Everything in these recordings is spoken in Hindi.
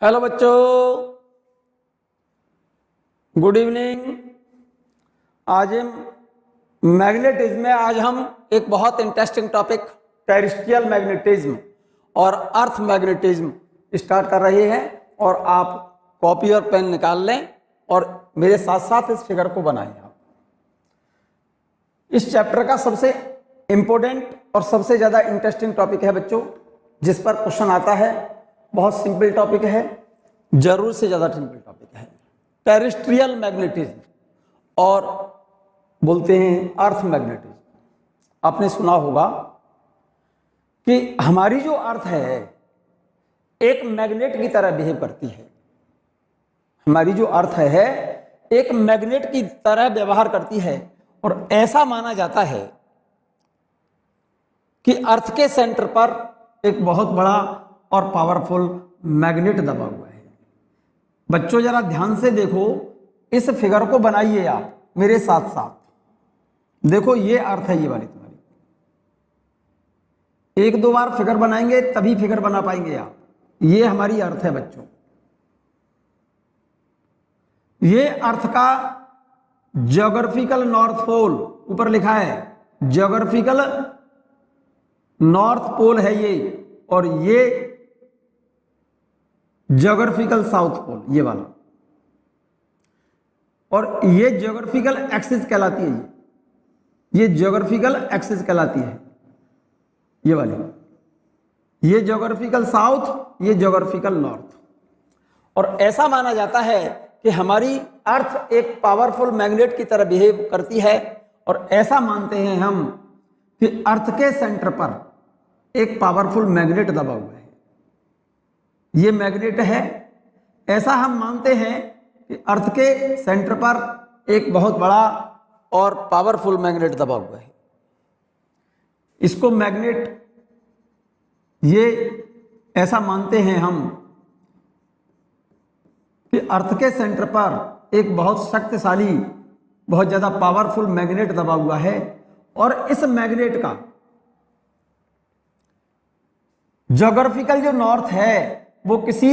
हेलो बच्चों, गुड इवनिंग। आज मैग्नेटिज्म में आज हम एक बहुत इंटरेस्टिंग टॉपिक टेरेस्ट्रियल मैग्नेटिज्म और अर्थ मैग्नेटिज्म स्टार्ट कर रहे हैं। और आप कॉपी और पेन निकाल लें और मेरे साथ साथ इस फिगर को बनाइए। आप इस चैप्टर का सबसे इंपॉर्टेंट और सबसे ज़्यादा इंटरेस्टिंग टॉपिक है बच्चों, जिस पर क्वेश्चन आता है। बहुत सिंपल टॉपिक है, जरूर से ज़्यादा सिंपल टॉपिक है। टेरेस्ट्रियल मैग्नेटिज्म और बोलते हैं अर्थ मैग्नेटिज्म। आपने सुना होगा कि हमारी जो अर्थ है एक मैग्नेट की तरह बिहेव करती है। हमारी जो अर्थ है एक मैग्नेट की तरह व्यवहार करती है। और ऐसा माना जाता है कि अर्थ के सेंटर पर एक बहुत बड़ा और पावरफुल मैग्नेट दबा हुआ है। बच्चों जरा ध्यान से देखो, इस फिगर को बनाइए आप मेरे साथ साथ। देखो ये अर्थ है, ये वाली तुम्हारी। एक दो बार फिगर बनाएंगे तभी फिगर बना पाएंगे आप। ये हमारी अर्थ है बच्चों। ये अर्थ का ज्योग्राफिकल नॉर्थ पोल ऊपर लिखा है, ज्योग्राफिकल नॉर्थ पोल है ये। और ये ज्योग्राफिकल साउथ पोल, ये वाला। और ये ज्योग्राफिकल एक्सिस कहलाती है। ये ज्योग्राफिकल एक्सिस कहलाती है, ये वाली। ये ज्योग्राफिकल साउथ, ये ज्योग्राफिकल नॉर्थ। और ऐसा माना जाता है कि हमारी अर्थ एक पावरफुल मैग्नेट की तरह बिहेव करती है। और ऐसा मानते हैं हम कि अर्थ के सेंटर पर एक पावरफुल मैग्नेट दबा हुआ है। ये मैग्नेट है। ऐसा हम मानते हैं कि अर्थ के सेंटर पर एक बहुत बड़ा और पावरफुल मैग्नेट दबा हुआ है। इसको मैग्नेट, ये ऐसा मानते हैं हम कि अर्थ के सेंटर पर एक बहुत शक्तिशाली, बहुत ज्यादा पावरफुल मैग्नेट दबा हुआ है। और इस मैग्नेट का ज्योग्राफिकल जो नॉर्थ है वो किसी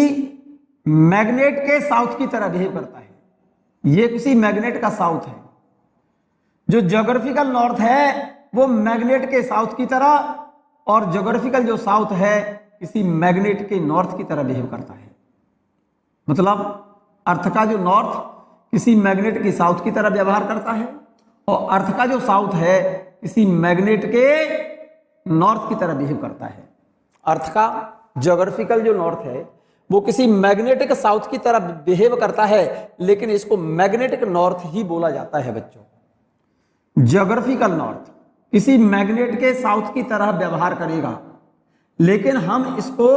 मैग्नेट के साउथ की तरह बिहेव करता है। ये किसी मैग्नेट का साउथ है। जो ज्योग्राफिकल नॉर्थ है वो मैग्नेट के साउथ की तरह, और ज्योग्राफिकल जो साउथ है किसी मैग्नेट के नॉर्थ की तरह बिहेव करता है। मतलब अर्थ का जो नॉर्थ किसी मैग्नेट की साउथ की तरह व्यवहार करता है, और अर्थ का जो साउथ है किसी मैग्नेट के नॉर्थ की तरह बिहेव करता है। अर्थ का ज्योग्राफिकल जो नॉर्थ है वो किसी मैग्नेटिक साउथ की तरह बिहेव करता है, लेकिन इसको मैग्नेटिक नॉर्थ ही बोला जाता है बच्चों। ज्योग्राफिकल नॉर्थ किसी मैग्नेट के साउथ की तरह व्यवहार करेगा, लेकिन हम इसको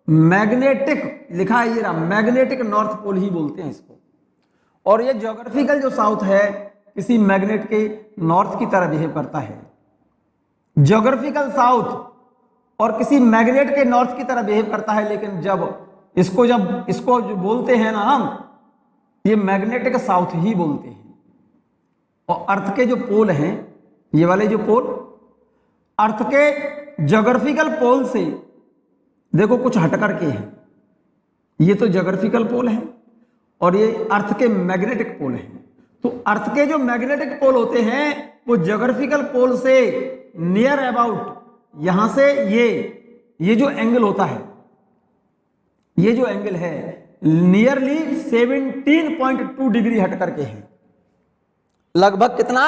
मैग्नेटिक, लिखा है ये रहा, मैग्नेटिक नॉर्थ पोल ही बोलते हैं इसको। और ये ज्योग्राफिकल जो साउथ है किसी मैग्नेट के नॉर्थ की तरह बिहेव करता है। ज्योग्राफिकल साउथ और किसी मैग्नेट के नॉर्थ की तरह बिहेव करता है, लेकिन जब इसको जो बोलते हैं ना हम, ये मैग्नेटिक साउथ ही बोलते हैं। और अर्थ के जो पोल हैं, ये वाले जो पोल, अर्थ के ज्योग्राफिकल पोल से देखो कुछ हट करके हैं। ये तो ज्योग्राफिकल पोल है और ये अर्थ के मैग्नेटिक पोल है। तो अर्थ के जो मैग्नेटिक पोल होते हैं वो ज्योग्राफिकल पोल से नियर अबाउट, यहां से ये जो एंगल होता है, ये जो एंगल है नियरली 17.2 डिग्री हट करके है। लगभग कितना?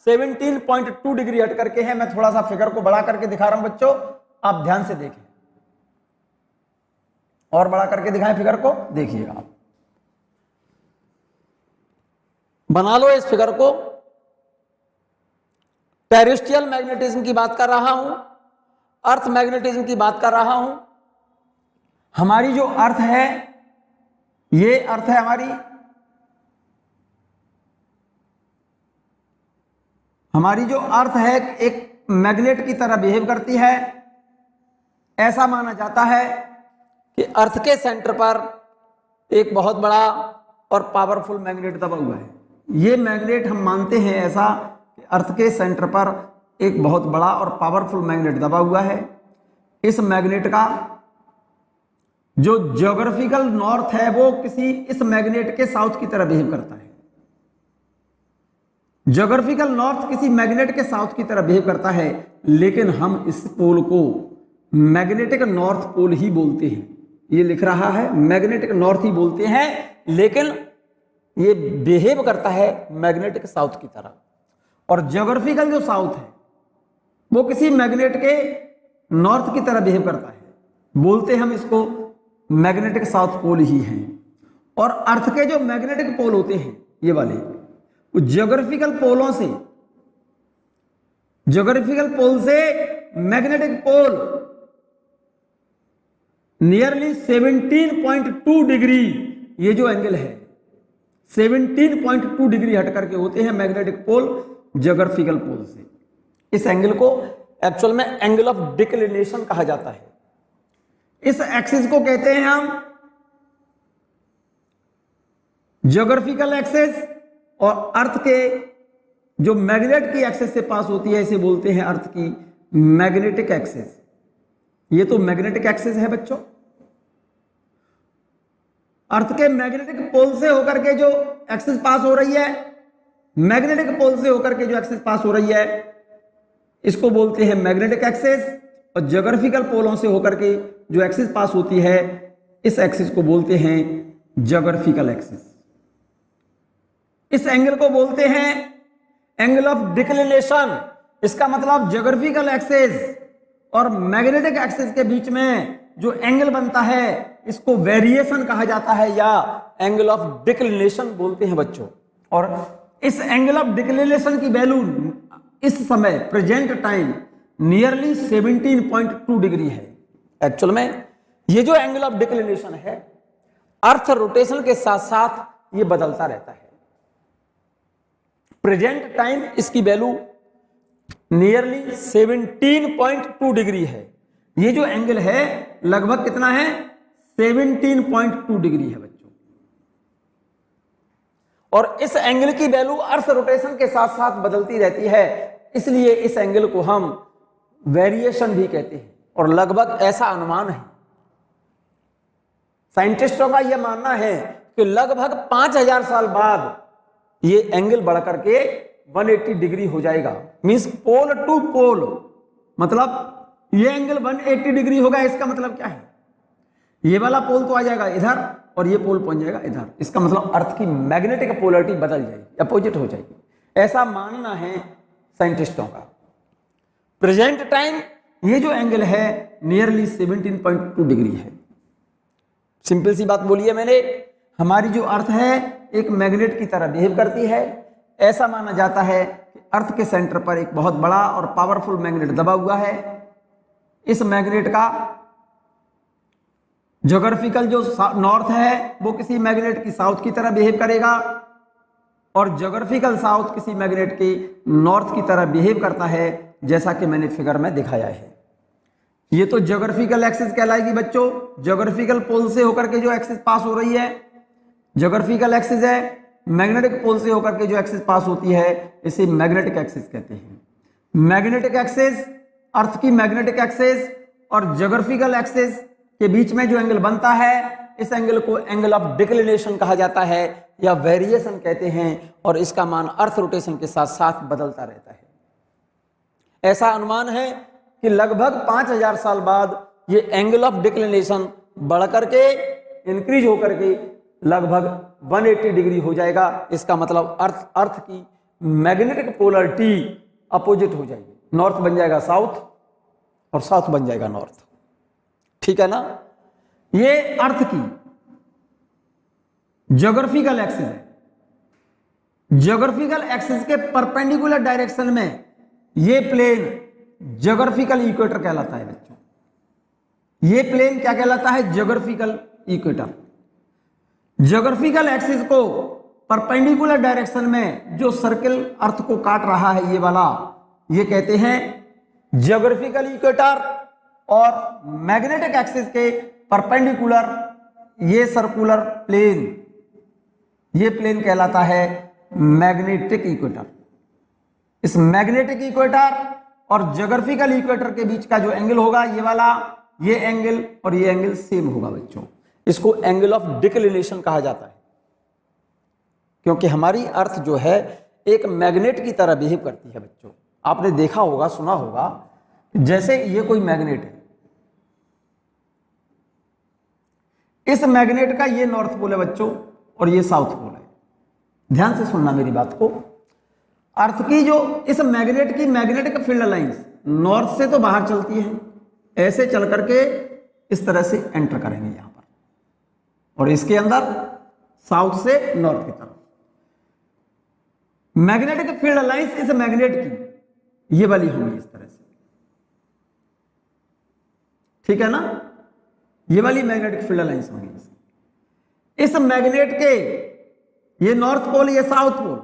17.2 डिग्री हट करके है। मैं थोड़ा सा फिगर को बड़ा करके दिखा रहा हूं बच्चों, आप ध्यान से देखें। और बड़ा करके दिखाएं फिगर को, देखिएगा आप। बना लो इस फिगर को। टेरेस्ट्रियल मैग्नेटिज्म की बात कर रहा हूं, अर्थ मैग्नेटिज्म की बात कर रहा हूं। हमारी जो अर्थ है, ये अर्थ है हमारी। हमारी जो अर्थ है एक मैग्नेट की तरह बिहेव करती है। ऐसा माना जाता है कि अर्थ के सेंटर पर एक बहुत बड़ा और पावरफुल मैग्नेट दबा हुआ है। ये मैग्नेट हम मानते हैं ऐसा कि अर्थ के सेंटर पर एक बहुत बड़ा और पावरफुल मैग्नेट दबा हुआ है। इस मैग्नेट का जो ज्योग्राफिकल नॉर्थ है वो किसी इस मैग्नेट के साउथ की तरह बिहेव करता है। ज्योग्राफिकल नॉर्थ किसी मैग्नेट के साउथ की तरह बिहेव करता है, लेकिन हम इस पोल को मैग्नेटिक नॉर्थ पोल ही बोलते हैं। ये लिख रहा है मैग्नेटिक नॉर्थ ही बोलते हैं, लेकिन ये बिहेव करता है मैग्नेटिक साउथ की तरह। और ज्योग्राफिकल जो साउथ है वो किसी मैग्नेट के नॉर्थ की तरह बिहेव करता है, बोलते हम इसको मैग्नेटिक साउथ पोल ही हैं। और अर्थ के जो मैग्नेटिक पोल होते हैं ये वाले, वो ज्योग्राफिकल पोलों से, ज्योग्राफिकल पोल से मैग्नेटिक पोल नियरली 17.2 डिग्री, ये जो एंगल है 17.2 डिग्री हट करके होते हैं मैग्नेटिक पोल ज्योग्राफिकल पोल से। इस एंगल को एक्चुअल में एंगल ऑफ डिक्लिनेशन कहा जाता है। इस एक्सिस को कहते हैं हम ज्योग्राफिकल एक्सिस, और अर्थ के जो मैग्नेट की एक्सिस से पास होती है इसे बोलते हैं अर्थ की मैग्नेटिक एक्सिस। ये तो मैग्नेटिक एक्सिस है बच्चों। अर्थ के मैग्नेटिक पोल से होकर के जो एक्सिस पास हो रही है, मैग्नेटिक पोल से होकर के जो एक्सिस पास हो रही है इसको बोलते हैं मैग्नेटिक एक्सिस, और ज्योग्राफिकल पोलों से होकर के जो एक्सिस पास होती है इस एक्सिस को बोलते हैं ज्योग्राफिकल एक्सिस। इस एंगल को बोलते हैं एंगल ऑफ डिक्लिनेशन। इसका मतलब ज्योग्राफिकल एक्सिस और मैग्नेटिक एक्सिस के बीच में जो एंगल बनता है इसको वेरिएशन कहा जाता है या एंगल ऑफ डिक्लिनेशन बोलते हैं बच्चों। और इस एंगल ऑफ डिक्लिनेशन की वैल्यू इस समय प्रेजेंट टाइम नियरली 17.2 डिग्री है। एक्चुअल में ये जो एंगल ऑफ डिक्लिनेशन है अर्थ रोटेशन के साथ साथ ये बदलता रहता है। प्रेजेंट टाइम इसकी वैल्यू नियरली 17.2 डिग्री है। ये जो एंगल है लगभग कितना है 17.2 डिग्री है बच्चों। और इस एंगल की वैल्यू अर्थ रोटेशन के साथ साथ बदलती रहती है, इसलिए इस एंगल को हम वेरिएशन भी कहते हैं। और लगभग ऐसा अनुमान है, साइंटिस्टों का यह मानना है कि लगभग 5000 साल बाद ये एंगल बढ़कर के 180 डिग्री हो जाएगा। मींस पोल टू पोल, मतलब ये एंगल 180 डिग्री होगा। इसका मतलब क्या है, ये वाला पोल तो आ जाएगा इधर और ये पोल पहुंच जाएगा इधर। इसका मतलब अर्थ की मैग्नेटिक पोलरिटी बदल जाएगी, अपोजिट हो जाएगी, ऐसा मानना है साइंटिस्टों का। प्रेजेंट टाइम ये जो एंगल है नियरली 17.2 डिग्री है। सिंपल सी बात बोली है मैंने, हमारी जो अर्थ है एक मैग्नेट की तरह बिहेव करती है। ऐसा माना जाता है कि अर्थ के सेंटर पर एक बहुत बड़ा और पावरफुल मैग्नेट दबा हुआ है। इस मैग्नेट का ज्योग्राफिकल जो नॉर्थ है वो किसी मैग्नेट की साउथ की तरह बिहेव करेगा, और ज्योग्राफिकल साउथ किसी मैग्नेट के नॉर्थ की तरह बिहेव करता है, जैसा कि मैंने फिगर में दिखाया है। ये तो ज्योग्राफिकल एक्सिस कहलाएगी बच्चों। ज्योग्राफिकल पोल से होकर के जो एक्सिस पास हो रही है ज्योग्राफिकल एक्सिस है। मैग्नेटिक पोल से होकर के जो एक्सिस पास होती है इसे मैग्नेटिक एक्सिस कहते हैं। मैग्नेटिक एक्सिस, अर्थ की मैग्नेटिक एक्सिस और ज्योग्राफिकल एक्सिस के बीच में जो एंगल बनता है इस एंगल को एंगल ऑफ डिक्लिनेशन कहा जाता है या वेरिएशन कहते हैं, और इसका मान अर्थ रोटेशन के साथ साथ बदलता रहता है। ऐसा अनुमान है कि लगभग 5000 साल बाद ये एंगल ऑफ डिक्लिनेशन बढ़कर के इंक्रीज होकर के लगभग 180 डिग्री हो जाएगा। इसका मतलब अर्थ की मैग्नेटिक पोलरिटी अपोजिट हो जाएगी, नॉर्थ बन जाएगा साउथ और साउथ बन जाएगा नॉर्थ। ठीक है ना। ये अर्थ की ज्योग्राफिकल एक्सिस है। ज्योग्राफिकल एक्सिस के परपेंडिकुलर डायरेक्शन में ये प्लेन ज्योग्राफिकल इक्वेटर कहलाता है बच्चों। ये प्लेन क्या कहलाता है, ज्योग्राफिकल इक्वेटर। ज्योग्राफिकल एक्सिस को परपेंडिकुलर डायरेक्शन में जो सर्किल अर्थ को काट रहा है ये वाला, ये कहते हैं ज्योग्राफिकल इक्वेटर। और मैग्नेटिक एक्सिस के परपेंडिकुलर ये सर्कुलर प्लेन, ये प्लेन कहलाता है मैग्नेटिक इक्वेटर। इस मैग्नेटिक इक्वेटर और ज्योग्राफिकल इक्वेटर के बीच का जो एंगल होगा ये वाला, ये एंगल और ये एंगल सेम होगा बच्चों। इसको एंगल ऑफ डिक्लिनेशन कहा जाता है, क्योंकि हमारी अर्थ जो है एक मैग्नेट की तरह बिहेव करती है बच्चों। आपने देखा होगा, सुना होगा, जैसे ये कोई मैग्नेट है, इस मैग्नेट का ये नॉर्थ पोल है बच्चों और ये साउथ पोल है। ध्यान से सुनना मेरी बात को। अर्थ की जो इस मैग्नेट की मैग्नेटिक फील्ड लाइंस नॉर्थ से तो बाहर चलती है, ऐसे चल करके इस तरह से एंटर करेंगे यहां पर, और इसके अंदर साउथ से नॉर्थ की तरफ मैग्नेटिक फील्ड लाइंस इस मैग्नेट की ये वाली होंगी इस तरह से, ठीक है ना। ये वाली मैग्नेटिक फील्ड लाइंस होंगी। इस मैग्नेट के ये नॉर्थ पोल, ये south pole,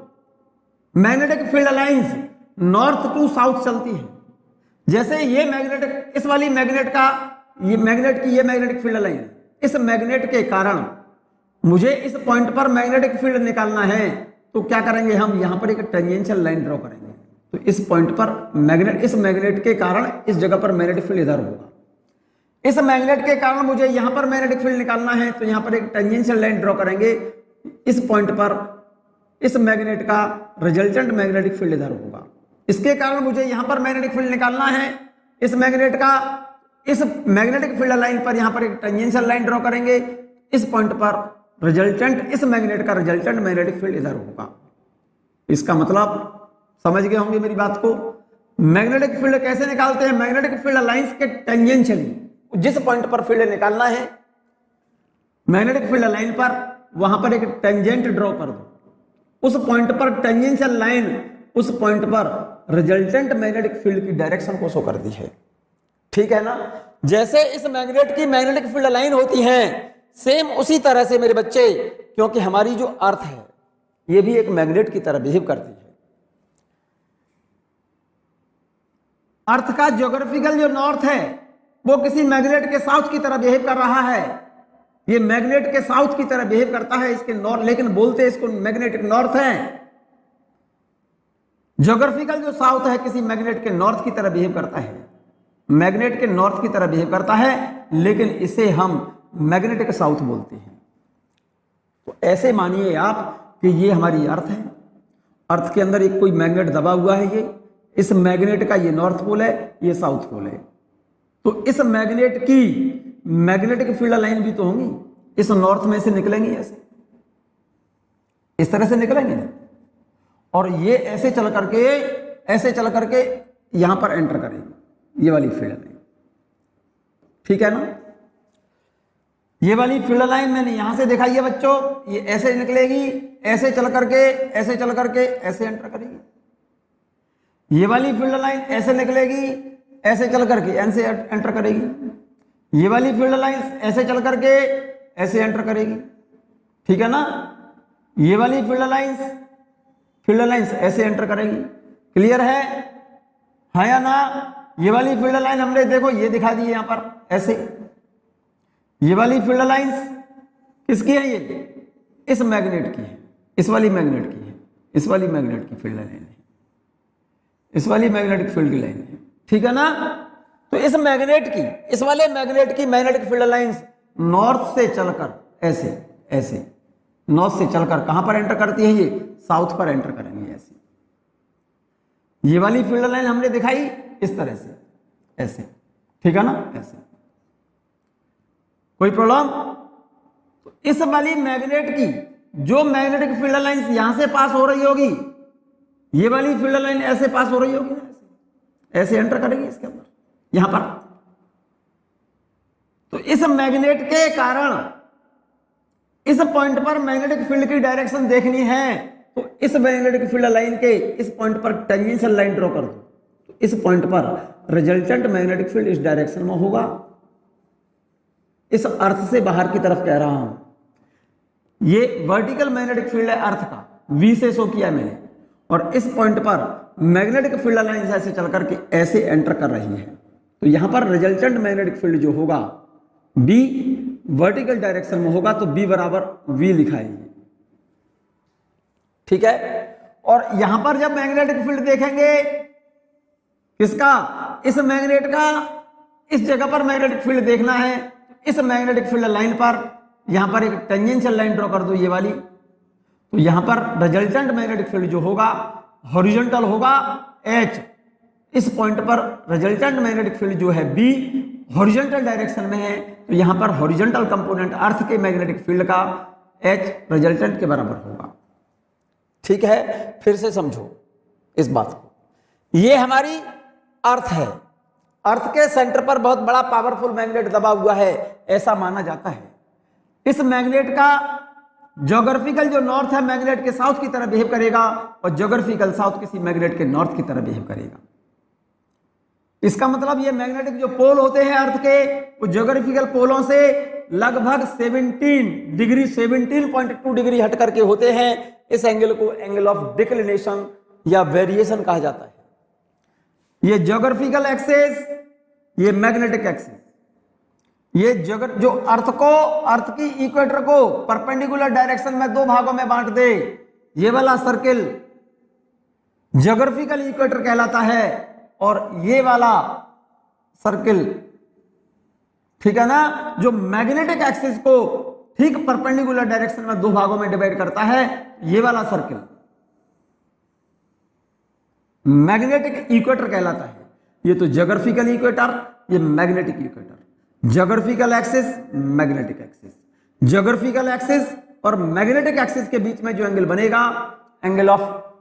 magnetic field lines north to south चलती है। जैसे ये मैग्नेटिक, इस वाली मैग्नेट का ये मैग्नेट की ये मैग्नेटिक फील्ड लाइन, इस मैग्नेट के कारण मुझे इस पॉइंट पर मैग्नेटिक फील्ड निकालना है, तो क्या करेंगे हम, यहां पर एक टेंजेंशियल लाइन ड्रॉ करेंगे। तो इस पॉइंट पर मैग्नेट, इस मैग्नेट के कारण इस जगह पर मैग्नेटिक फील्ड इधर होगा। इस मैग्नेट के कारण मुझे यहां पर मैग्नेटिक फील्ड निकालना है, तो यहां पर एक टेंजेंशियल लाइन ड्रॉ करेंगे। इस पॉइंट पर इस मैग्नेट का रिजल्टेंट मैग्नेटिक फील्ड इधर होगा। इसके कारण मुझे यहां पर मैग्नेटिक फील्ड निकालना है। इस मैग्नेट का, इस मैग्नेटिक फील्ड लाइन पर यहां पर एक टेंजेंशियल लाइन ड्रॉ करेंगे। इस पॉइंट पर रिजल्टेंट, इस मैग्नेट का रिजल्टेंट मैग्नेटिक फील्ड इधर होगा। इसका मतलब समझ गए होंगे मेरी बात को। मैग्नेटिक फील्ड कैसे निकालते हैं, मैग्नेटिक फील्ड लाइंस के टेंजेंशियली जिस पॉइंट पर फील्ड निकालना है मैग्नेटिक फील्ड लाइन पर, वहां पर एक टेंजेंट ड्रॉ कर दो। उस पॉइंट पर टेंजेंशियल लाइन उस पॉइंट पर रिजल्टेंट मैग्नेटिक फील्ड की डायरेक्शन को शो करती है, ठीक है ना। जैसे इस मैग्नेट की मैग्नेटिक फील्ड लाइन होती है, सेम उसी तरह से मेरे बच्चे, क्योंकि हमारी जो अर्थ है ये भी एक मैग्नेट की तरह बिहेव करती है। अर्थ का ज्योग्राफिकल जो नॉर्थ है वो किसी मैग्नेट के साउथ की तरह बिहेव कर रहा है। ये मैग्नेट के साउथ की तरह बिहेव करता है, इसके नॉर्थ, लेकिन बोलते इसको मैग्नेटिक नॉर्थ है। ज्योग्राफिकल जो साउथ है किसी मैग्नेट के नॉर्थ की तरह बिहेव करता है, मैग्नेट के नॉर्थ की तरह बिहेव करता है, लेकिन इसे हम मैग्नेटिक साउथ बोलते हैं। तो ऐसे मानिए आप कि ये हमारी अर्थ है, अर्थ के अंदर एक कोई मैग्नेट दबा हुआ है, ये इस मैग्नेट का ये नॉर्थ पोल है, ये साउथ पोल है। तो इस मैग्नेट की मैग्नेटिक फील्ड लाइन भी तो होंगी, इस नॉर्थ में से निकलेंगी, ऐसे इस तरह से निकलेंगे, और ये ऐसे चल करके यहां पर एंटर करेंगे, ये वाली फील्ड लाइन, ठीक है ना। ये वाली फील्ड लाइन मैंने यहां से दिखाई है बच्चों, ये ऐसे निकलेगी, ऐसे चल करके ऐसे एंटर करेगी। ये वाली फील्ड लाइन ऐसे निकलेगी, ऐसे चल करके ऐसे एंटर करेगी। ये वाली फील्ड लाइन ऐसे चल करके ऐसे एंटर करेगी, ठीक है ना। ये वाली फील्ड लाइंस ऐसे एंटर करेगी। क्लियर है, हाँ या ना। ये वाली फील्ड लाइन हमने देखो ये दिखा दी है यहां पर ऐसे। ये वाली फील्ड लाइंस किसकी है, ये इस मैग्नेट की है, इस वाली मैग्नेट की है, इस वाली मैग्नेट की फील्ड लाइन है, इस वाली मैग्नेटिक फील्ड की लाइन है, ठीक है ना। तो इस मैग्नेट की, इस वाले मैग्नेट की मैग्नेटिक फील्ड लाइंस नॉर्थ से चलकर ऐसे नॉर्थ से चलकर कहां पर एंटर करती है, ये साउथ पर एंटर करेंगे ऐसे। ये वाली फील्ड लाइन हमने दिखाई इस तरह से ऐसे, ठीक है ना, ऐसे। कोई प्रॉब्लम? तो इस वाली मैग्नेट की जो मैग्नेटिक फील्ड लाइंस यहां से पास हो रही होगी, ये वाली फील्ड लाइन ऐसे पास हो रही होगी, ऐसे एंटर करेगी इसके अंदर यहां पर। तो इस मैग्नेट के कारण इस पॉइंट पर मैग्नेटिक फील्ड की डायरेक्शन देखनी है, तो इस मैग्नेटिक फील्ड लाइन के इस पॉइंट पर टेंजेंशियल लाइन ड्रॉ कर दो। तो इस पॉइंट पर रिजल्टेंट मैग्नेटिक फील्ड इस डायरेक्शन में होगा। इस अर्थ से बाहर की तरफ कह रहा हूं। ये वर्टिकल मैग्नेटिक फील्ड है अर्थ का, V से शो किया मैंने, और इस पॉइंट पर मैग्नेटिक फील्ड लाइन ऐसे चल करके ऐसे एंटर कर रही है। तो यहां पर रिजल्टेंट मैग्नेटिक फील्ड जो होगा B वर्टिकल डायरेक्शन में होगा, तो B बराबर V लिखाएंगे, ठीक है। और यहां पर जब मैग्नेटिक फील्ड देखेंगे किसका, इस मैग्नेट का इस जगह पर मैग्नेटिक फील्ड देखना है, इस मैग्नेटिक फील्ड लाइन पर यहां पर एक टेंजेंशियल लाइन ड्रॉ कर दो, ये वाली। तो यहां पर रिजल्टेंट मैग्नेटिक फील्ड जो होगा हॉरिजॉन्टल होगा H। इस पॉइंट पर रिजल्टेंट मैग्नेटिक फील्ड जो है B हॉरिजॉन्टल डायरेक्शन में है, तो यहां पर हॉरिजॉन्टल कंपोनेंट अर्थ के मैग्नेटिक फील्ड का H रिजल्टेंट के बराबर होगा। ठीक है, फिर से समझो इस बात को। ये हमारी अर्थ है, अर्थ के सेंटर पर बहुत बड़ा पावरफुल मैग्नेट दबा हुआ है, ऐसा माना जाता है। इस मैग्नेट का ज्योग्राफिकल जो नॉर्थ है मैग्नेट के साउथ की तरह बिहेव करेगा, और ज्योग्राफिकल साउथ किसी मैग्नेट के नॉर्थ की तरह बिहेव करेगा। इसका मतलब ये मैग्नेटिक जो पोल होते हैं अर्थ के, वो ज्योग्राफिकल पोलों से लगभग 17 डिग्री 17.2 डिग्री हट करके होते हैं। इस एंगल को एंगल ऑफ डिक्लिनेशन या वेरिएशन कहा जाता है। ये ज्योग्राफिकल एक्सिस, ये मैग्नेटिक एक्सिस, ये जो अर्थ की इक्वेटर को परपेंडिकुलर डायरेक्शन में दो भागों में बांट दे, ये वाला सर्किल ज्योग्राफिकल इक्वेटर कहलाता है, और ये वाला सर्किल, ठीक है ना, जो मैग्नेटिक एक्सिस को ठीक परपेंडिकुलर डायरेक्शन में दो भागों में डिवाइड करता है, ये वाला सर्किल मैग्नेटिक इक्वेटर कहलाता है। ये तो ज्योग्राफिकल इक्वेटर, ये magnetic equator. Geographical axis, magnetic axis, geographical axis और मैग्नेटिक एक्सिस के बीच में जो एंगल बनेगा, एंगल ऑफ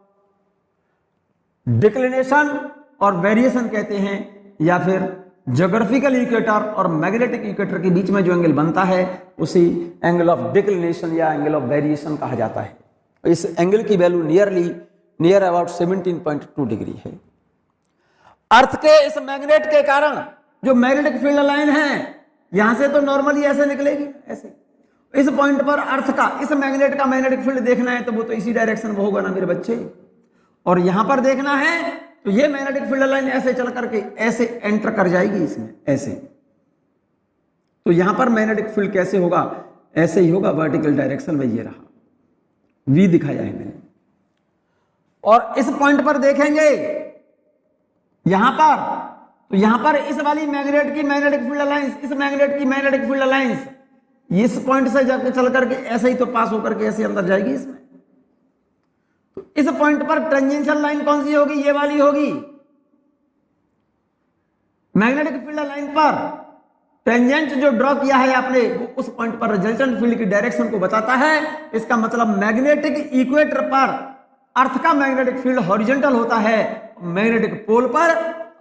डिक्लिनेशन और वेरिएशन कहते हैं, या फिर ज्योग्राफिकल इक्वेटर और मैग्नेटिक इक्वेटर के बीच में जो एंगल बनता है उसी एंगल ऑफ डिक्लिनेशन या एंगल ऑफ वेरिएशन कहा जाता है। इस एंगल की वैल्यू नियर अबाउट 17.2 डिग्री है। अर्थ के इस मैग्नेट के कारण जो मैग्नेटिक फील्ड लाइन है, यहां से तो नॉर्मली ऐसे निकलेगी, ऐसे। इस पॉइंट पर अर्थ का, इस मैग्नेट का मैग्नेटिक फील्ड देखना है तो वो तो इसी डायरेक्शन में होगा ना मेरे बच्चे। और यहां पर देखना है तो ये मैग्नेटिक फील्ड लाइन ऐसे चल करके ऐसे एंटर कर जाएगी इसमें, ऐसे। तो यहां पर मैग्नेटिक फील्ड कैसे होगा, ऐसे ही होगा, वर्टिकल डायरेक्शन में। ये रहा, V दिखाया है मैंने। और इस पॉइंट पर देखेंगे यहां पर, तो यहां पर इस वाली मैग्नेट की मैग्नेटिक फील्ड लाइंस, इस मैग्नेट की मैग्नेटिक फील्ड लाइंस इस पॉइंट से जाकर चल करके ऐसे ही तो पास होकर के ऐसे अंदर जाएगी इसमें। तो इस पॉइंट पर टेंजेंशियल लाइन कौन सी होगी, ये वाली होगी। मैग्नेटिक फील्ड लाइन पर टेंजेंट जो ड्रॉ किया है आपने, वो उस पॉइंट पर रिजल्टेंट फील्ड की डायरेक्शन को बताता है। इसका मतलब मैग्नेटिक इक्वेटर पर अर्थ का मैग्नेटिक फील्ड हॉरिजॉन्टल होता है, मैग्नेटिक पोल पर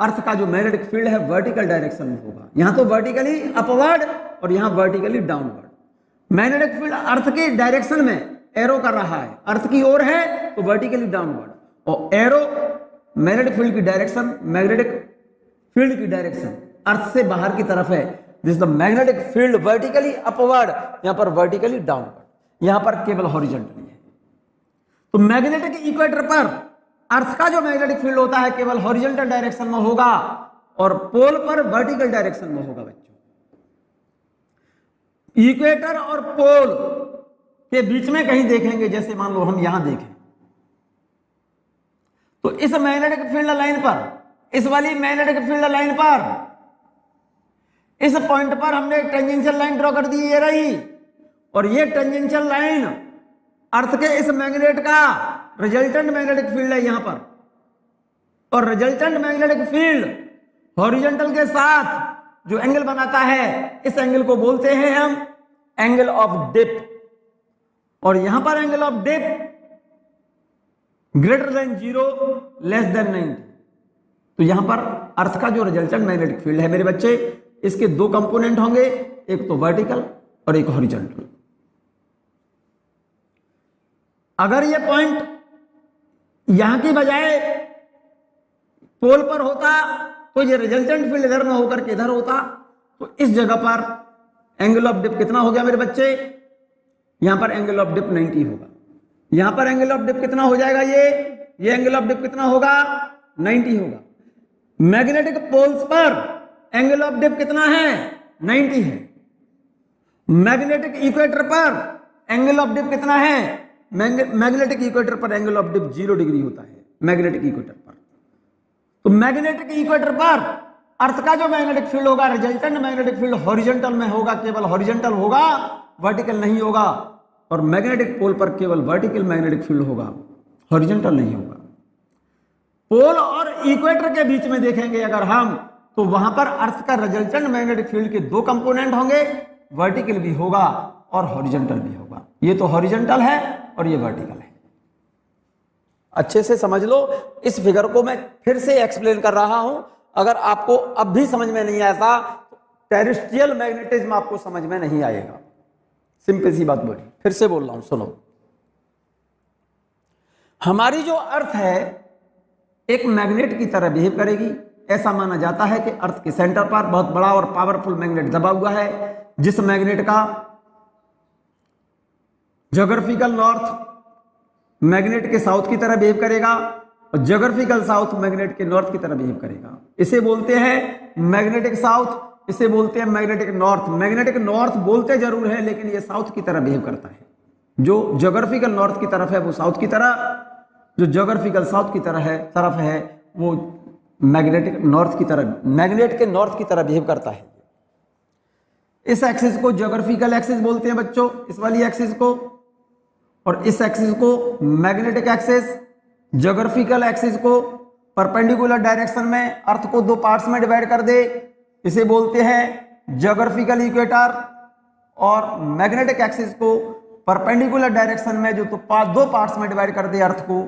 अर्थ का जो मैग्नेटिक फील्ड है वर्टिकल डायरेक्शन में होगा। यहां तो वर्टिकली अपवर्ड और यहां vertically downward. Magnetic field earth के डायरेक्शन में एरो कर रहा है, अर्थ की ओर है तो वर्टिकली डाउनवर्ड, और एरो मैग्नेटिक फील्ड की डायरेक्शन, मैग्नेटिक फील्ड की डायरेक्शन अर्थ से बाहर की तरफ है। This the magnetic field vertically upward, यहां पर वर्टिकली डाउनवर्ड, यहां पर केवल हॉरिजॉन्टली है। तो मैग्नेटिक इक्वेटर पर अर्थ का जो मैग्नेटिक फील्ड होता है केवल हॉरिजॉन्टल डायरेक्शन में होगा, और पोल पर वर्टिकल डायरेक्शन में होगा बच्चों। इक्वेटर और पोल के बीच में कहीं देखेंगे, जैसे मान लो हम यहां देखें, तो इस मैग्नेटिक फील्ड लाइन पर, इस वाली मैग्नेटिक फील्ड लाइन पर, इस पॉइंट पर हमने एक टेंजेंशियल लाइन ड्रॉ कर दी, ये रही। और ये टेंजेंशियल लाइन अर्थ के इस मैग्नेट का रिजल्टेंट मैग्नेटिक फील्ड है यहां पर, और रिजल्टेंट मैग्नेटिक फील्ड हॉरिजॉन्टल के साथ जो एंगल बनाता है, इस एंगल को बोलते हैं हम एंगल ऑफ डिप। और यहां पर angle of dip greater than 0 less than 90। तो यहां पर अर्थ का जो रिजल्टेंट मैग्नेटिक फील्ड है मेरे बच्चे, इसके दो कंपोनेंट होंगे, एक तो वर्टिकल और एक हॉरिजॉन्टल। अगर ये पॉइंट यहां की बजाय पोल पर होता तो ये रिजल्टेंट फील्ड इधर में होकर के इधर होता, तो इस जगह पर एंगल ऑफ डिप कितना हो गया मेरे बच्चे, यहां पर एंगल ऑफ डिप 90 होगा। यहां पर एंगल ऑफ डिप कितना हो जाएगा, ये एंगल ऑफ डिप कितना होगा, 90 होगा। मैग्नेटिक पोल्स पर एंगल ऑफ डिप कितना है, 90 है। मैग्नेटिक इक्वेटर पर एंगल ऑफ डिप कितना है, मैग्नेटिक इक्वेटर पर एंगल ऑफ डिप 0 डिग्री होता है मैग्नेटिक इक्वेटर पर। तो मैग्नेटिक इक्वेटर पर अर्थ का जो मैग्नेटिक फील्ड होगा, रिजल्टेंट मैग्नेटिक फील्ड हॉरिजॉन्टल में होगा, केवल हॉरिजॉन्टल होगा, वर्टिकल नहीं होगा। और मैग्नेटिक पोल पर केवल वर्टिकल मैग्नेटिक फील्ड होगा, हॉरिजॉन्टल नहीं होगा। पोल और इक्वेटर के बीच में देखेंगे अगर हम, तो वहां पर अर्थ का रिजल्टेंट मैग्नेटिक फील्ड के दो कंपोनेंट होंगे, वर्टिकल भी होगा और हॉरिजॉन्टल भी होगा। ये तो हॉरिजॉन्टल है और ये वर्टिकल है। अच्छे से समझ लो। इस फिगर को मैं फिर से एक्सप्लेन कर रहा हूं, अगर आपको अब भी समझ में नहीं आता तो टेरेस्ट्रियल मैग्नेटिज्म आपको समझ में नहीं आएगा। सिंपल सी बात बोली, फिर से बोल रहा हूं, सुनो। हमारी जो अर्थ है एक मैग्नेट की तरह बिहेव करेगी। ऐसा माना जाता है कि अर्थ के सेंटर पर बहुत बड़ा और पावरफुल मैग्नेट दबा हुआ है, जिस मैग्नेट का ज्योग्राफिकल नॉर्थ मैग्नेट के साउथ की तरह बिहेव करेगा और ज्योग्राफिकल साउथ मैग्नेट के नॉर्थ की तरह बिहेव करेगा। इसे बोलते हैं मैग्नेटिक साउथ, इसे बोलते हैं मैग्नेटिक नॉर्थ। मैग्नेटिक नॉर्थ बोलते जरूर है लेकिन ये साउथ की तरह बिहेव करता है। जो ज्योग्राफिकल नॉर्थ की तरफ है वो साउथ की तरह, जो ज्योग्राफिकल साउथ की तरफ है वो मैग्नेटिक नॉर्थ की तरह, मैग्नेट के नॉर्थ की तरह बिहेव करता है। इस एक्सिस को ज्योग्राफिकल एक्सिस बोलते हैं बच्चों, इस वाली एक्सिस को, और इस एक्सिस को मैग्नेटिक एक्सिस। ज्योग्राफिकल एक्सिस को परपेंडिकुलर डायरेक्शन में अर्थ को दो पार्ट्स में डिवाइड कर दे, इसे बोलते हैं ज्योग्राफिकल इक्वेटर। और मैग्नेटिक एक्सिस को परपेंडिकुलर डायरेक्शन में जो तो दो पार्ट्स में डिवाइड कर दे अर्थ को,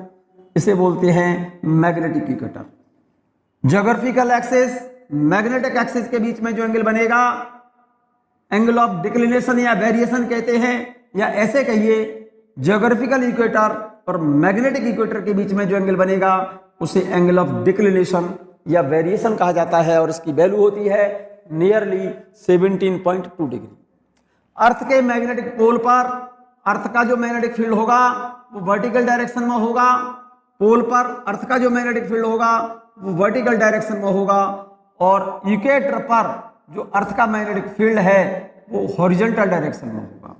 इसे बोलते हैं magnetic equator. Geographical axis magnetic axis के बीच में जो एंगल बनेगा, एंगल ऑफ डिक्लिनेशन या वेरिएशन कहते हैं, या ऐसे कहिए ज्योग्राफिकल इक्वेटर और मैग्नेटिक इक्वेटर के बीच में जो एंगल बनेगा उसे एंगल ऑफ डिक्लिनेशन या वेरिएशन कहा जाता है, और इसकी वैल्यू होती है नियरली 17.2 डिग्री। अर्थ के मैग्नेटिक पोल पर अर्थ का जो मैग्नेटिक फील्ड होगा वो वर्टिकल डायरेक्शन में होगा, पोल पर अर्थ का जो मैग्नेटिक फील्ड होगा वो वर्टिकल डायरेक्शन में होगा, और इक्वेटर पर जो अर्थ का मैग्नेटिक फील्ड है वो हॉरिजॉन्टल डायरेक्शन में होगा।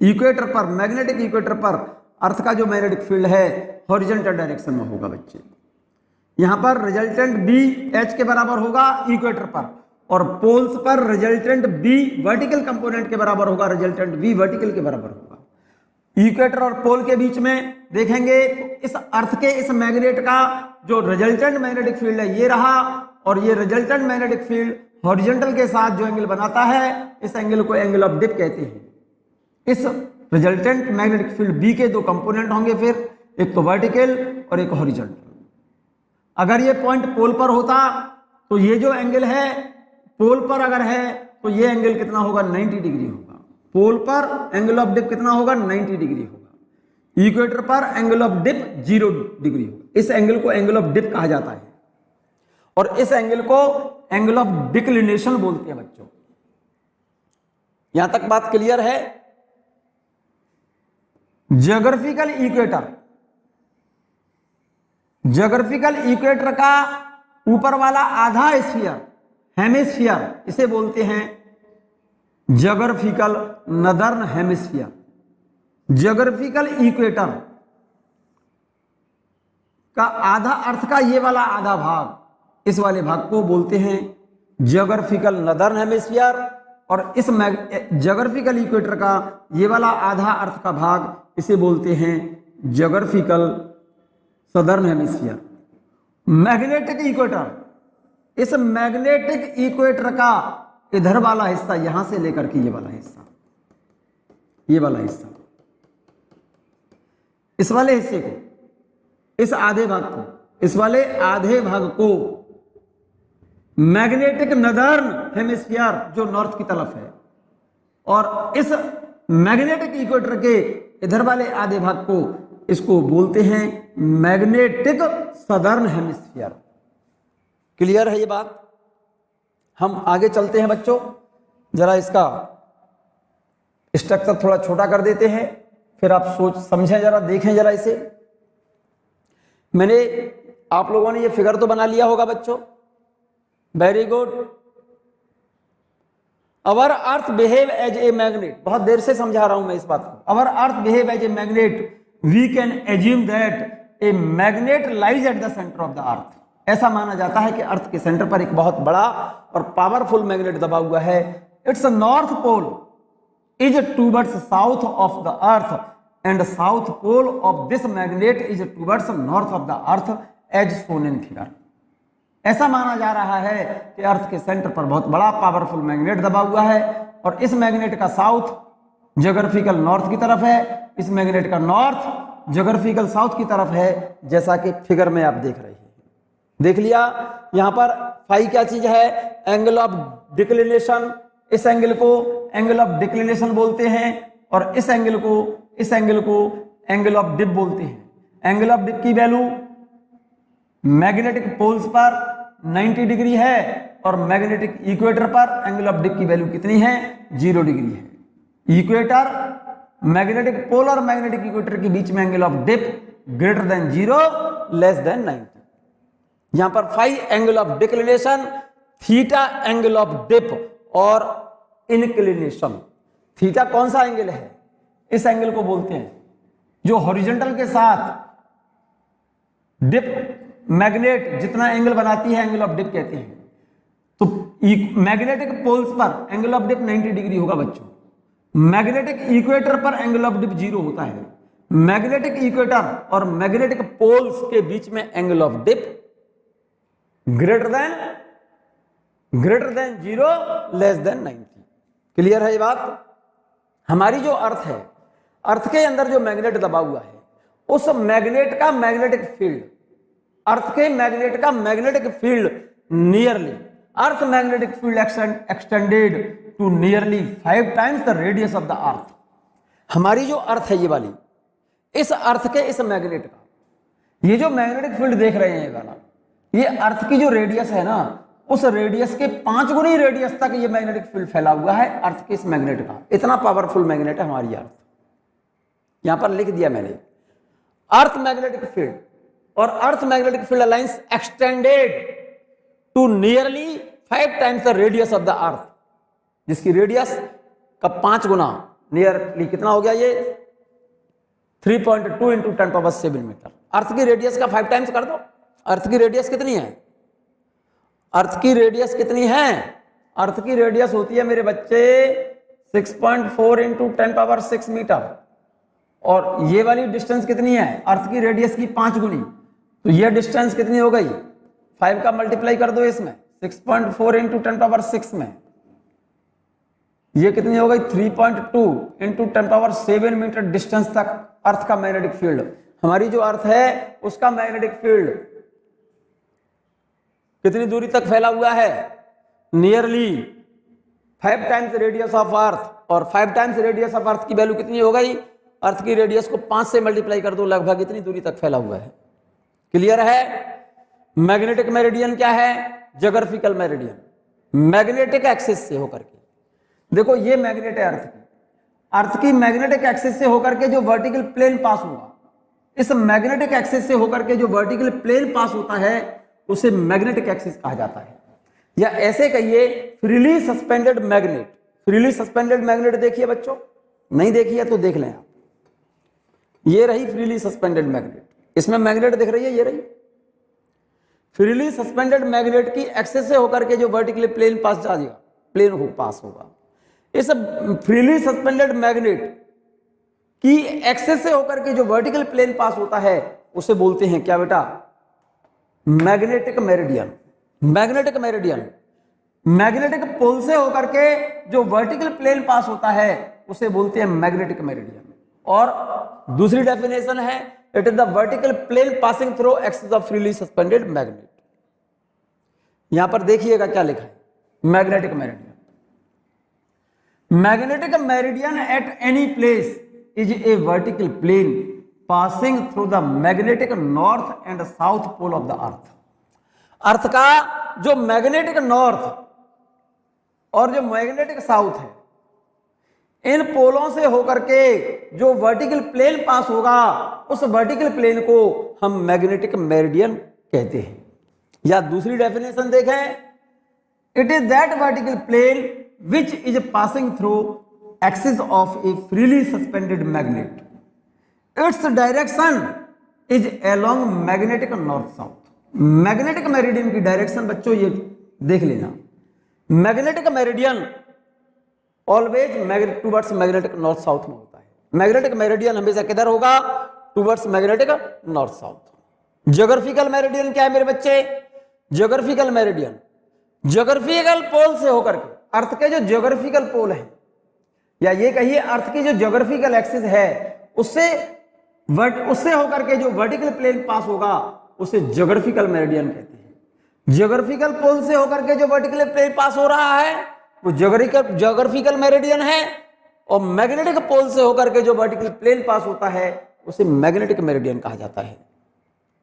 इक्वेटर पर, मैग्नेटिक इक्वेटर पर अर्थ का जो मैग्नेटिक फील्ड है हॉरिजॉन्टल डायरेक्शन में होगा बच्चे। यहां पर रिजल्टेंट बी एच के बराबर होगा इक्वेटर पर, और पोल्स पर रिजल्टेंट बी वर्टिकल कंपोनेंट के बराबर होगा, रिजल्टेंट बी वर्टिकल के बराबर होगा। इक्वेटर और पोल के बीच में देखेंगे इस अर्थ के इस मैग्नेट का जो रिजल्टेंट मैग्नेटिक फील्ड है ये रहा, और ये रिजल्टेंट मैग्नेटिक फील्ड हॉरिजॉन्टल के साथ जो एंगल बनाता है इस एंगल को एंगल ऑफ डिप कहते हैं। इस रिजल्टेंट मैग्नेटिक फील्ड बी के दो कंपोनेंट होंगे, फिर एक तो वर्टिकल और एक हॉरिजॉन्टल। अगर ये पॉइंट पोल पर होता तो ये जो एंगल है पोल पर अगर है तो ये एंगल कितना होगा, 90 डिग्री होगा। पोल पर एंगल ऑफ डिप कितना होगा, 90 डिग्री होगा। इक्वेटर पर एंगल ऑफ डिप 0 डिग्री होगा। इस एंगल को एंगल ऑफ डिप कहा जाता है, और इस एंगल को एंगल ऑफ डिक्लिनेशन बोलते हैं बच्चों। यहां तक बात क्लियर है। ज्योग्राफिकल इक्वेटर, ज्योग्राफिकल इक्वेटर का ऊपर वाला आधा स्फीयर, हेमिस्फीयर, इसे बोलते हैं geographical northern hemisphere. Geographical equator का आधा, अर्थ का ये वाला आधा भाग, इस वाले भाग को बोलते हैं ज्योग्राफिकल नदर्न हेमिस्फीयर, और इस ज्योग्राफिकल इक्वेटर का ये वाला आधा अर्थ का भाग इसे बोलते हैं geographical southern hemisphere. Magnetic equator, इस मैग्नेटिक इक्वेटर का इधर वाला हिस्सा, यहां से लेकर के ये वाला हिस्सा, ये वाला हिस्सा, इस वाले हिस्से को, इस आधे भाग को, इस वाले आधे भाग को मैग्नेटिक नदर्न हेमिस्फीयर जो नॉर्थ की तरफ है, और इस मैग्नेटिक इक्वेटर के इधर वाले आधे भाग को, इसको बोलते हैं मैग्नेटिक सदर्न हेमिस्फीयर। क्लियर है ये बात? हम आगे चलते हैं बच्चों, जरा इसका स्ट्रक्चर थोड़ा छोटा कर देते हैं, फिर आप सोच समझें, जरा देखें जरा इसे। मैंने, आप लोगों ने ये फिगर तो बना लिया होगा बच्चों, very good. Our earth behave as a magnet, बहुत देर से समझा रहा हूं मैं इस बात को। Our earth behave as a magnet, we can assume that a magnet lies at the centre of the earth. ऐसा माना जाता है कि अर्थ के सेंटर पर एक बहुत बड़ा और पावरफुल मैग्नेट दबा हुआ है। Its north pole is towards south of the earth and south pole of this magnet is towards north of the earth as shown in figure. ऐसा माना जा रहा है कि अर्थ के सेंटर पर बहुत बड़ा पावरफुल मैग्नेट दबा हुआ है और इस मैग्नेट का साउथ ज्योग्राफिकल नॉर्थ की तरफ है, इस मैग्नेट का नॉर्थ ज्योग्राफिकल साउथ की तरफ है, जैसा कि फिगर में आप देख रहे हैं। देख लिया। यहां पर फाई क्या चीज है? Angle of declination. इस एंगल को एंगल ऑफ डिक्लिनेशन बोलते हैं और इस एंगल को एंगल ऑफ डिप बोलते हैं। एंगल ऑफ डिप की वैल्यू मैग्नेटिक पोल्स पर 90 डिग्री है और मैग्नेटिक इक्वेटर पर एंगल ऑफ डिप की वैल्यू कितनी है? 0 डिग्री है। इक्वेटर, मैग्नेटिक पोल और मैग्नेटिक इक्वेटर के बीच में angle of dip greater than 0, less than 90। यहां पर phi angle of declination, theta angle of dip और इंक्लिनेशन। थीटा कौन सा एंगल है? इस एंगल को बोलते हैं जो हॉरिजॉन्टल के साथ डिप मैग्नेट जितना एंगल बनाती है एंगल ऑफ डिप कहते हैं। तो मैग्नेटिक पोल्स पर एंगल ऑफ डिप 90 डिग्री होगा बच्चों। मैग्नेटिक इक्वेटर पर एंगल ऑफ डिप 0 होता है। मैग्नेटिक इक्वेटर और मैग्नेटिक पोल्स के बीच में angle of dip greater than 0, less than 90। Clear है ये बात? हमारी जो अर्थ है, अर्थ के अंदर जो मैग्नेट दबा हुआ है, उस मैग्नेट का मैग्नेटिक फील्ड, अर्थ के मैग्नेट का magnetic field nearly, earth magnetic field extended to nearly 5 times the radius of the earth. हमारी जो अर्थ है ये वाली, इस अर्थ के इस मैग्नेट का, ये जो मैग्नेटिक फील्ड देख रहे हैं ये वाला, ये अर्थ की जो रेडियस है ना, उस रेडियस के 5 गुनी रेडियस तक ये मैग्नेटिक फील्ड फैला हुआ है अर्थ के इस मैग्नेट का। इतना पावरफुल मैग्नेट है हमारी अर्थ। यहां पर लिख दिया मैंने, अर्थ मैग्नेटिक फील्ड और अर्थ मैग्नेटिक फील्ड अलाइंस extended to nearly 5 times the radius of the earth, जिसकी रेडियस का 5 गुना, नियरली कितना हो गया ये? 3.2 × 10⁻7 मीटर। अर्थ की रेडियस का 5 टाइम्स कर दो। अर्थ की रेडियस कितनी है? अर्थ की रेडियस कितनी है? अर्थ की रेडियस होती है मेरे बच्चे 6.4 × 10⁻6 मीटर। और ये वाली डिस्टेंस कितनी है? अर्थ की रेडियस की 5 गुनी। तो ये डिस्टेंस कितनी हो गई? 5 का मल्टीप्लाई कर दो इसमें, 6.4 × 10⁻6 में ये कितनी हो गई? 3.2 × 10⁻7 मीटर डिस्टेंस तक अर्थ का मैग्नेटिक फील्ड। हमारी जो अर्थ है उसका मैग्नेटिक फील्ड कितनी दूरी तक फैला हुआ है? Nearly 5 times radius of earth. और 5 टाइम्स रेडियस ऑफ अर्थ की वैल्यू कितनी हो गई? अर्थ की रेडियस को 5 से मल्टीप्लाई कर दो, लगभग इतनी दूरी तक फैला हुआ है। क्लियर है? मैग्नेटिक मेरिडियन क्या है? Geographical meridian. मैग्नेटिक एक्सिस से होकर के, देखो ये मैग्नेट है अर्थ की, अर्थ की मैग्नेटिक एक्सिस से होकर के जो वर्टिकल प्लेन पास होगा, इस मैग्नेटिक एक्सिस से होकर के जो वर्टिकल प्लेन पास होता है उसे मैग्नेटिक एक्सिस कहा जाता है। या ऐसे कहिए freely suspended magnet. Freely suspended magnet देखिए बच्चों, नहीं देखी है तो देख लें आप। ये रही फ्रीली सस्पेंडेड मैग्नेट, इसमें मैग्नेट दिख रही है, ये रही फ्रीली सस्पेंडेड मैग्नेट की एक्सिस से होकर के जो वर्टिकली प्लेन पास जाएगा, प्लेन हो पास होगा। इस फ्रीली सस्पेंडेड मैग्नेट की एक्सिस से होकर के जो वर्टिकल प्लेन पास होता है उसे बोलते हैं क्या बेटा? Magnetic meridian. Magnetic meridian, magnetic pole से होकर के जो वर्टिकल प्लेन पास होता है उसे बोलते हैं मैग्नेटिक मेरिडियन। और दूसरी डेफिनेशन है, it is the vertical plane passing through axis of freely suspended magnet. यहां पर देखिएगा क्या लिखा है, magnetic meridian. Magnetic meridian at any place is a vertical plane passing through the magnetic north and south pole of the earth. Earth का जो मैग्नेटिक नॉर्थ और जो मैग्नेटिक साउथ है, इन पोलों से होकर के जो वर्टिकल प्लेन पास होगा उस वर्टिकल प्लेन को हम मैग्नेटिक मेरिडियन कहते हैं। या दूसरी डेफिनेशन देखें, it is that vertical plane which is passing through axis of a freely suspended magnet. Its direction is along magnetic north south. Magnetic meridian की डायरेक्शन बच्चों ये देख लेना, magnetic meridian always towards magnetic north south में होता है। मैग्नेटिक मेरिडियन हमेशा किधर होगा? Towards magnetic north south. Geographical meridian क्या है मेरे बच्चे? ज्योग्राफिकल मेरिडियन ज्योग्राफिकल पोल से होकर के, अर्थ के जो ज्योग्राफिकल पोल है, या ये कहिए अर्थ की जो ज्योग्राफिकल एक्सिस है, उससे होकर के जो वर्टिकल प्लेन पास होगा उसे ज्योग्राफिकल मेरिडियन कहते हैं। ज्योग्राफिकल पोल से होकर के जो वर्टिकल प्लेन पास हो रहा है वो ज्योग्राफिकल मेरिडियन है, और मैग्नेटिक पोल से होकर के जो वर्टिकल प्लेन पास होता है उसे मैग्नेटिक मेरिडियन कहा जाता है।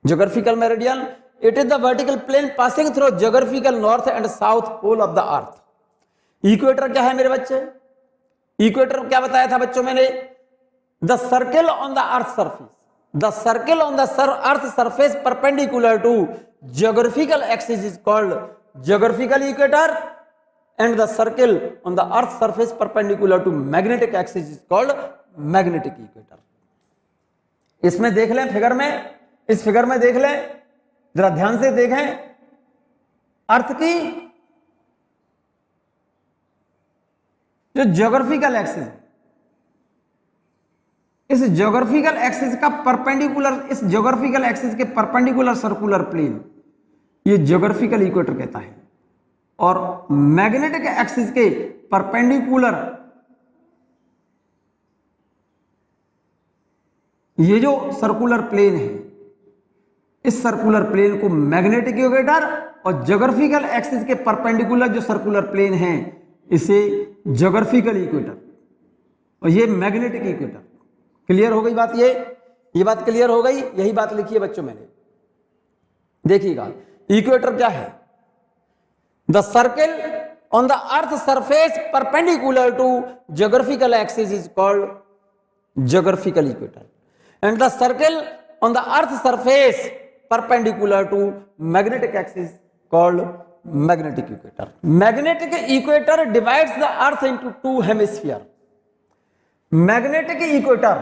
Geographical meridian, it is the vertical plane passing through geographical north and south pole of the earth. Equator क्या है मेरे बच्चे? इक्वेटर क्या बताया था बच्चों मैंने? The circle on the earth surface, the circle on the earth surface perpendicular to geographical axis is called geographical equator, and the circle on the earth surface perpendicular to magnetic axis is called magnetic equator। इसमें देख लें फिगर में, इस फिगर में देख लें, जरा ध्यान से देखें, अर्थ की जो ज्योग्राफिकल एक्सिस है, इस ज्योग्राफिकल एक्सिस का परपेंडिकुलर, इस ज्योग्राफिकल एक्सिस के परपेंडिकुलर सर्कुलर प्लेन ये ज्योग्राफिकल इक्वेटर कहता है, और मैग्नेटिक एक्सिस के परपेंडिकुलर ये जो सर्कुलर प्लेन है, इस सर्कुलर प्लेन को मैग्नेटिक इक्वेटर, और ज्योग्राफिकल एक्सिस के परपेंडिकुलर जो सर्कुलर प्लेन है इसे ज्योग्राफिकल इक्वेटर, और ये मैग्नेटिक इक्वेटर। क्लियर हो गई बात? ये बात क्लियर हो गई? यही बात लिखी है बच्चों मैंने, देखिएगा। इक्वेटर क्या है? The circle on the earth surface perpendicular to geographical axis is called geographical equator, and the circle on the earth surface perpendicular to magnetic axis called magnetic equator। Magnetic equator divides the earth into two hemispheres। Magnetic equator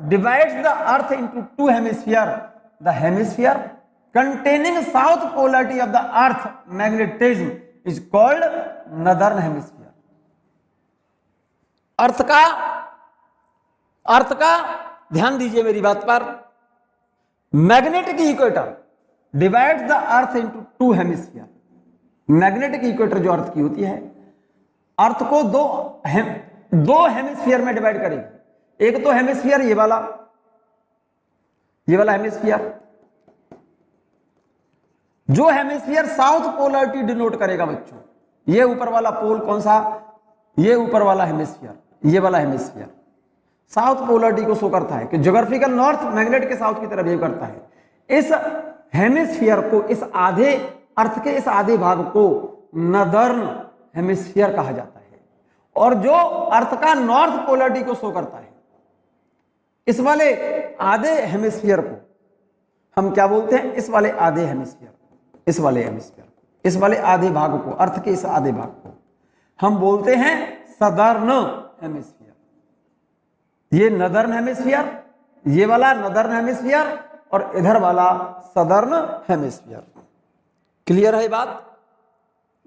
divides the earth into two hemispheres। The hemisphere containing south polarity of the earth magnetism is called northern hemisphere। अर्थ का ध्यान दीजिए मेरी बात पर। Magnetic equator divides the earth into two hemisphere. Magnetic equator जो अर्थ की होती है, अर्थ को दो हेमिस्फीयर में डिवाइड करेगी। एक तो हेमिस्फीयर ये वाला हेमिस्फीयर, जो हेमिस्फीयर साउथ पोलरिटी डिनोट करेगा बच्चों। ये ऊपर वाला पोल कौन सा? ये ऊपर वाला हेमिस्फीयर, ये वाला हेमिस्फीयर साउथ पोलरिटी को शो करता है कि ज्योग्राफिकल नॉर्थ मैग्नेट के साउथ की तरफ बिहेव करता है। इस हेमिस्फीयर को, इस आधे अर्थ के इस आधे भाग को नदर्न हेमिस्फीयर कहा जाता है, और जो अर्थ का नॉर्थ पोलरिटी को शो करता है, इस वाले आधे हेमिस्फीयर को हम क्या बोलते हैं? इस वाले आधे हेमिस्फीयर, इस वाले हेमिस्फीयर, इस वाले आधे भाग को, अर्थ के इस आधे भाग को हम बोलते हैं सदर्न हेमिस्फीयर। ये नदर्न हेमिस्फीयर, ये वाला नदर्न हेमिस्फीयर, और इधर वाला सदर्न हेमिस्फीयर। क्लियर है बात?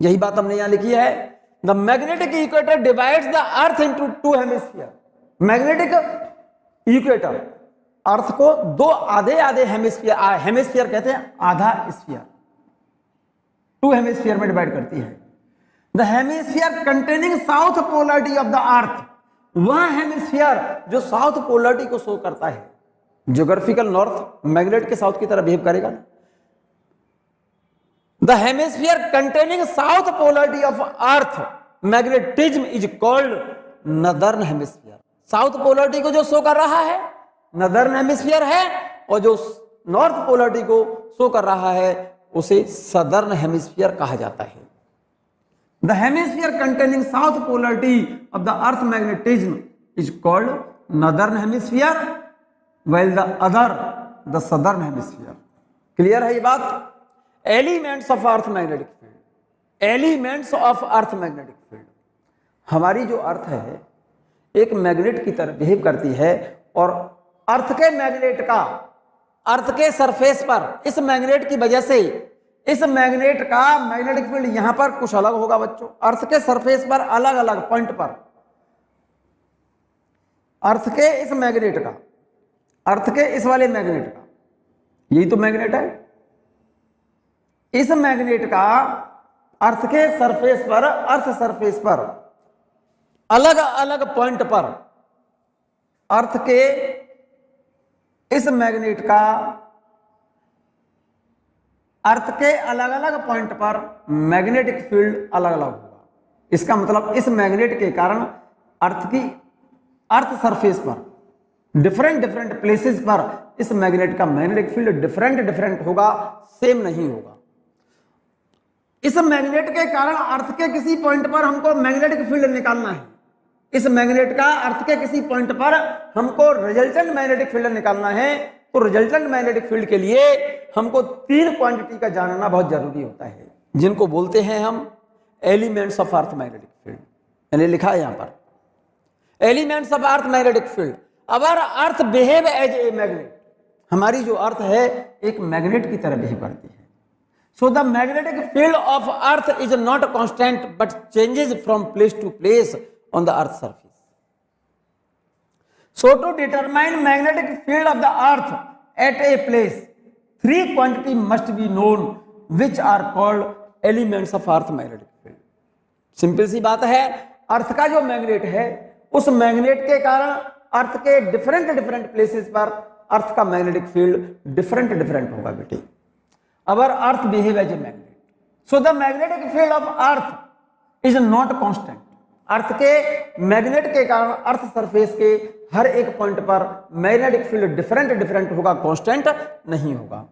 यही बात हमने यहां लिखी है। The magnetic equator divides the earth into two hemisphere. Magnetic equator earth को दो आधे आधे हेमिस्फीयर, हेमिस्फीयर कहते हैं आधा स्फीयर, टू हेमिस्फीयर में डिवाइड करती है। The hemisphere containing south polarity of the earth, वह हेमिस्फीयर जो साउथ पोलरिटी को शो करता है। ज्योग्राफिकल नॉर्थ मैग्नेट के साउथ की तरह बिहेव करेगा ना। The hemisphere containing south polarity of earth magnetism is called northern hemisphere. South polarity को जो शो कर रहा है नदर्न हेमिस्फीयर है, और जो नॉर्थ पोलरिटी को शो कर रहा है उसे सदर्न हेमिस्फीयर कहा जाता है। The hemisphere containing south polarity of the earth magnetism is called northern hemisphere, while the other the southern hemisphere। Clear है ये बात? Elements of earth magnetic field, elements of earth magnetic field. हमारी जो अर्थ है एक मैग्नेट की तरह बिहेव करती है, और अर्थ के मैग्नेट का अर्थ के सरफेस पर, इस मैग्नेट की वजह से इस मैग्नेट का मैग्नेटिक फील्ड यहां पर कुछ अलग होगा बच्चों, अर्थ के सरफेस पर अलग अलग पॉइंट पर, अर्थ के इस मैग्नेट का, अर्थ के इस वाले मैग्नेट का, यही तो मैग्नेट है, इस मैग्नेट का अर्थ के सरफेस पर, अर्थ सरफेस पर अलग अलग पॉइंट पर, अर्थ के इस मैग्नेट का अर्थ के अलग अलग पॉइंट पर मैग्नेटिक फील्ड अलग अलग होगा। इसका मतलब इस मैग्नेट के कारण अर्थ की, अर्थ सरफेस पर डिफरेंट डिफरेंट प्लेसेस पर इस मैग्नेट का मैग्नेटिक फील्ड डिफरेंट डिफरेंट होगा, सेम नहीं होगा। इस मैग्नेट के कारण अर्थ के किसी पॉइंट पर हमको मैग्नेटिक फील्ड निकालना है, इस मैग्नेट का अर्थ के किसी पॉइंट पर हमको रिजल्टेंट मैग्नेटिक फील्ड निकालना है, तो रिजल्टेंट मैग्नेटिक फील्ड के लिए हमको 3 क्वांटिटी का जानना बहुत जरूरी होता है, जिनको बोलते हैं हम elements of earth magnetic field. मैंने लिखा है यहां पर elements of earth magnetic field. Our earth behave as a magnet, हमारी जो अर्थ है एक मैग्नेट की तरह बिहेव करती है। So the magnetic field of earth is not constant but changes from place to place on the earth surface. So to determine magnetic field of the earth at a place, 3 quantity must be known which are called elements of earth magnetic field. Simple सी बात है, अर्थ का जो मैग्नेट है उस मैग्नेट के कारण अर्थ के डिफरेंट डिफरेंट प्लेसेस पर अर्थ का मैग्नेटिक फील्ड डिफरेंट डिफरेंट होगा बेटे। Our earth behave as a magnet, so the magnetic field of earth is not constant. Earth के मैग्नेट के कारण अर्थ सरफेस के हर एक पॉइंट पर मैग्नेटिक फील्ड डिफरेंट डिफरेंट होगा, कांस्टेंट नहीं होगा,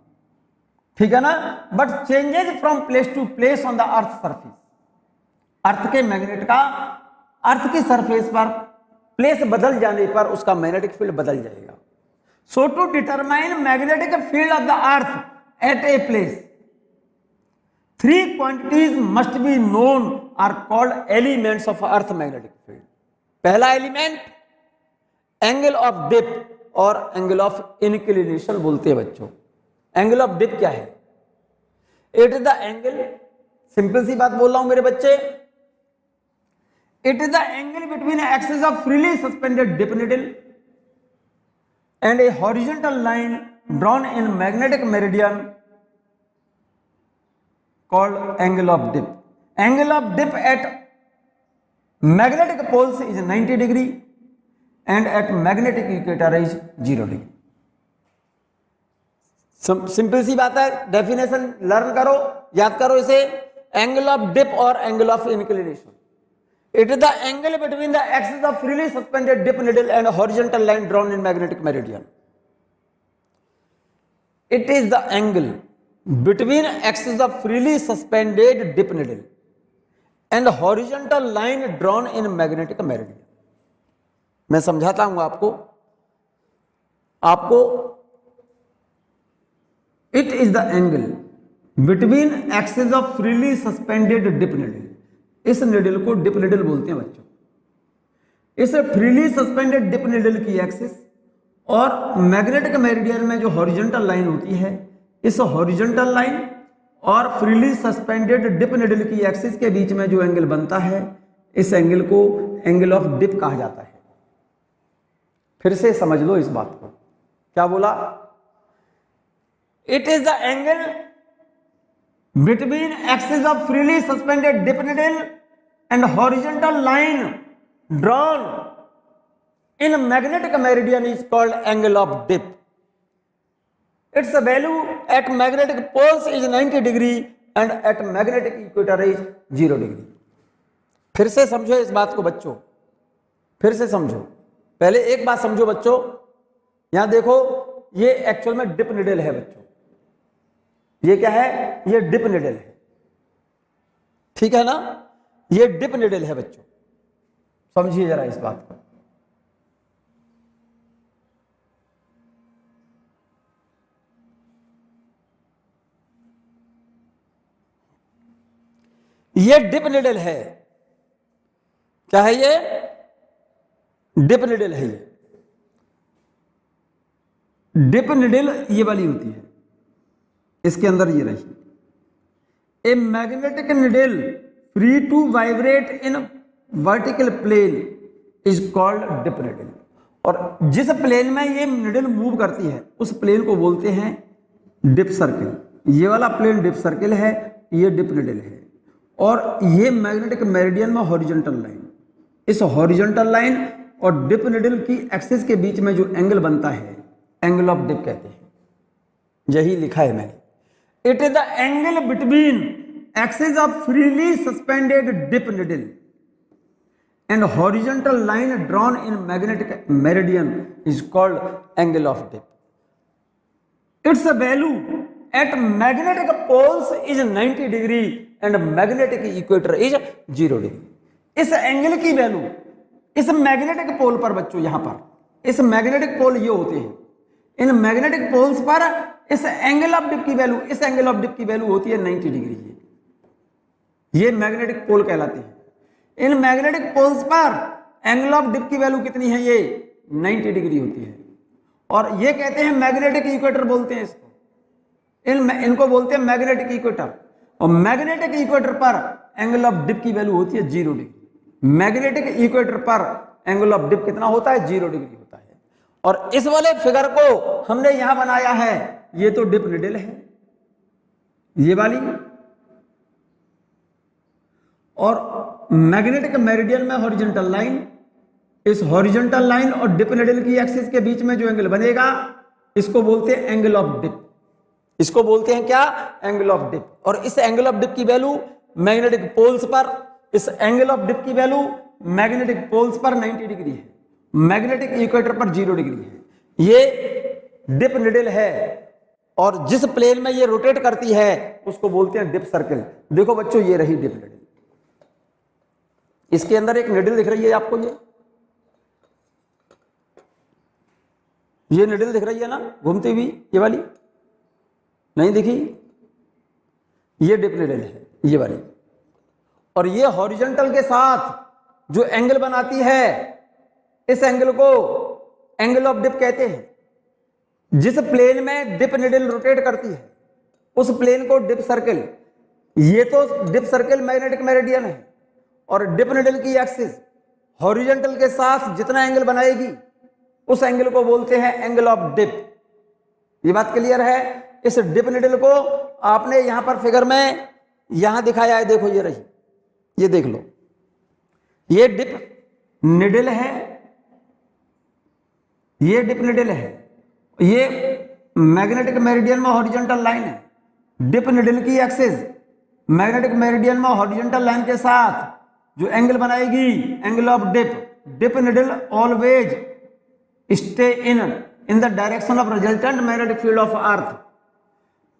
ठीक है ना। But changes from place to place on the earth surface, earth के मैग्नेट का अर्थ की सरफेस पर प्लेस बदल जाने पर उसका मैग्नेटिक फील्ड बदल जाएगा। So to determine magnetic field of the earth at a place, 3 quantities must be known are called elements of earth magnetic field. पहला एलिमेंट एंगल ऑफ डिप और एंगल ऑफ इंक्लिनेशन बोलते हैं बच्चों। एंगल ऑफ डिप क्या है? It is the angle, simple सी बात बोल रहा हूं मेरे बच्चे, it is the angle between axis of freely suspended dip needle and a horizontal line drawn in magnetic meridian called angle of dip. Angle of dip at magnetic poles is 90 degree and at magnetic equator is 0 degree. Simple सी बात है, डेफिनेशन लर्न करो, याद करो इसे। एंगल ऑफ डिप और angle of inclination, it is the angle between the axis of freely suspended dip needle and horizontal line drawn in magnetic meridian. It is the angle between axis of freely suspended dip needle and horizontal line drawn in magnetic meridian. मैं समझाता हूं आपको it is the angle between axis of freely suspended dip needle, इस निडल को डिप निडल बोलते हैं बच्चों। इस फ्रीली सस्पेंडेड डिप निडल की एक्सिस और मैग्नेटिक मेरिडियन में जो हॉरिजॉन्टल लाइन होती है, इस हॉरिजॉन्टल लाइन और फ्रीली सस्पेंडेड डिप निडल की एक्सिस के बीच में जो एंगल बनता है, इस एंगल को एंगल ऑफ डिप कहा जाता है। फिर से समझ लो इस बात को, क्या बोला? It is the angle between axis of freely suspended dip needle and horizontal line drawn in magnetic meridian is called angle of dip. Its value at magnetic poles is 90 degree and at magnetic equator is 0 degree. फिर से समझो इस बात को बच्चों, फिर से समझो। पहले एक बात समझो बच्चों, यहां देखो ये एक्चुअल में डिप निडल है बच्चों। ये क्या है? ये डिप निडल है, ठीक है ना? ये डिप निडल है बच्चों, समझिए जरा इस बात को। ये डिप निडल है, क्या है ये? डिप निडल है। ये डिप निडल ये वाली होती है, इसके अंदर ये रही, a magnetic needle free to vibrate in vertical plane is called dip needle. और जिस प्लेन में ये निडल मूव करती है उस प्लेन को बोलते हैं डिप सर्किल। ये वाला प्लेन डिप सर्किल है, ये डिप निडल है। और ये मैग्नेटिक मेरिडियन में हॉरिजॉन्टल लाइन, इस हॉरिजॉन्टल लाइन और डिप निडल की एक्सिस के बीच में जो एंगल बनता है एंगल ऑफ डिप कहते हैं। यही लिखा है मैंने, it is the angle between axis of freely suspended dip needle and horizontal line drawn in magnetic meridian is called angle of dip. Its value at magnetic poles is 90 degree and magnetic equator is 0 degree. इस एंगल की वैल्यू इस मैग्नेटिक पोल पर बच्चों, यहां पर इस मैग्नेटिक पोल ये होते हैं, इन मैग्नेटिक पोल्स पर इस एंगल ऑफ डिप की वैल्यू, इस एंगल ऑफ डिप की वैल्यू होती है 90 डिग्री। ये मैग्नेटिक पोल कहलाते हैं। इन मैग्नेटिक पोल्स पर एंगल ऑफ डिप की वैल्यू कितनी है? ये 90 डिग्री होती है। और ये कहते हैं मैग्नेटिक इक्वेटर बोलते हैं इसको, इनको बोलते हैं मैग्नेटिक इक्वेटर। और मैग्नेटिक इक्वेटर पर एंगल ऑफ डिप की वैल्यू होती है 0 डिग्री। मैग्नेटिक इक्वेटर पर एंगल ऑफ डिप कितना होता है? 0 डिग्री होता है। और इस वाले फिगर को हमने यहां बनाया है, ये तो डिप निडल है ये वाली, और मैग्नेटिक मेरिडियन में हॉरिजॉन्टल लाइन, इस हॉरिजॉन्टल लाइन और डिप निडल की एक्सिस के बीच में जो एंगल बनेगा इसको बोलते हैं एंगल ऑफ डिप। इसको बोलते हैं क्या? Angle of dip. और इस एंगल ऑफ डिप की वैल्यू मैग्नेटिक पोल्स पर, इस एंगल ऑफ डिप की वैल्यू मैग्नेटिक पोल्स पर 90 डिग्री है, मैग्नेटिक इक्वेटर पर 0 डिग्री है। ये डिप निडल है और जिस प्लेन में ये रोटेट करती है उसको बोलते हैं डिप सर्किल। देखो बच्चों, ये रही डिप निडल। इसके अंदर एक निडल दिख रही है आपको, ये निडल दिख रही है ना घूमती हुई, ये वाली नहीं दिखी? ये डिप निडल है ये वाली। और ये हॉरिजॉन्टल के साथ जो एंगल बनाती है इस एंगल को एंगल ऑफ डिप कहते हैं। जिस प्लेन में डिप निडल रोटेट करती है उस प्लेन को डिप सर्किल, ये तो डिप सर्किल मैग्नेटिक मेरिडियन है और डिप निडल की एक्सिस हॉरिजॉन्टल के साथ जितना एंगल बनाएगी उस एंगल को बोलते हैं एंगल ऑफ डिप। ये बात क्लियर है? इस डिप निडल को आपने यहां पर फिगर में यहां दिखाया है, देखो ये रही, ये देख लो, ये डिप निडल है, ये डिप निडल है, ये मैग्नेटिक मेरिडियन में हॉरिजॉन्टल लाइन है। डिप निडल की एक्सिस मैग्नेटिक मेरिडियन में हॉरिजॉन्टल लाइन के साथ जो एंगल बनाएगी angle of dip. Dip needle always stay in the direction of resultant magnetic field of earth.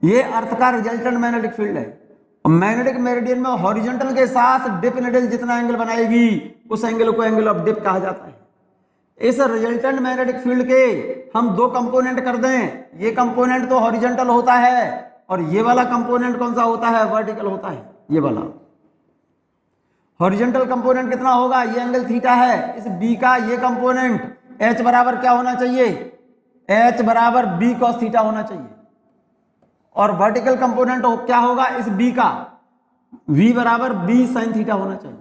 ये अर्थ का रिजल्टेंट मैग्नेटिक फील्ड है। मैग्नेटिक मेरिडियन में हॉरिजॉन्टल के साथ डिप निडल जितना एंगल बनाएगी उस एंगल को एंगल ऑफ डिप कहा जाता है। इस रिजल्टेंट मैग्नेटिक फील्ड के हम दो कंपोनेंट कर दें, ये कंपोनेंट तो हॉरिजॉन्टल होता है और ये वाला कंपोनेंट कौन सा होता है? वर्टिकल होता है। ये वाला हॉरिजॉन्टल कंपोनेंट कितना होगा? ये एंगल थीटा है। इस बी का ये कंपोनेंट एच बराबर क्या होना चाहिए? एच बराबर बी कॉस थीटा होना चाहिए। और वर्टिकल कंपोनेंट क्या होगा? इस बी का वी बराबर बी साइन थीटा होना चाहिए।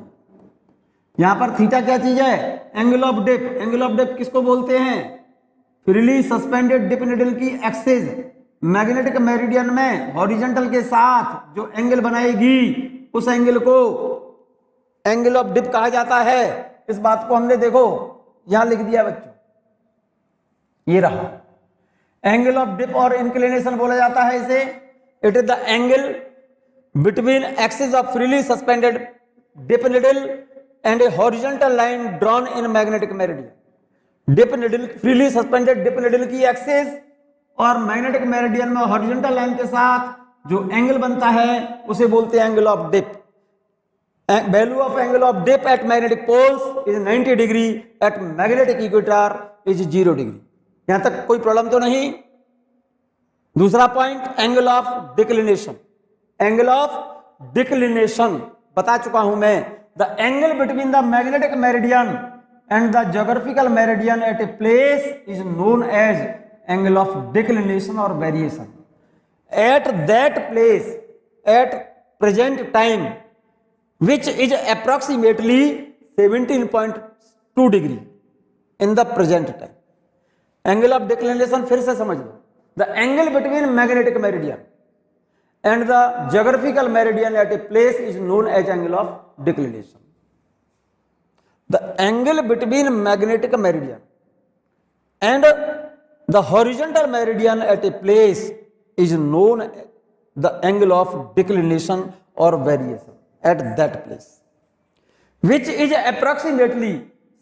यहां पर थीटा क्या चीज है? Angle of dip. Angle of dip किसको बोलते हैं? फ्रीली सस्पेंडेड डिप निडल की एक्सिस मैग्नेटिक मेरिडियन में हॉरिजॉन्टल के साथ जो एंगल बनाएगी उस एंगल को एंगल ऑफ डिप कहा जाता है। इस बात को हमने देखो यहां लिख दिया बच्चों, ये रहा एंगल ऑफ डिप और इंक्लिनेशन बोला जाता है इसे। It is the angle between axis of freely suspended dip needle and a horizontal line drawn in magnetic meridian. Dip needle freely suspended dip needle की एक्सिस और मैग्नेटिक मेरिडियन में हॉरिजॉन्टल लाइन के साथ जो एंगल बनता है उसे बोलते हैं angle of dip. Value of angle of dip at magnetic poles is 90 degree, eight magnetic equator is 0 degree. यहां तक कोई प्रॉब्लम तो नहीं? दूसरा point, angle of declination. Angle of declination बता चुका हूं मैं। The angle between the magnetic meridian and the geographical meridian at a place is known as angle of declination और variation. At that place, at present time which is approximately 17.2 degree in the present time. Angle of declination फिर से समझ लो. The angle between magnetic meridian and the geographical meridian at a place is known as angle of declination. The angle between magnetic meridian and the horizontal meridian at a place is known as the angle of declination or variation at that place, which is approximately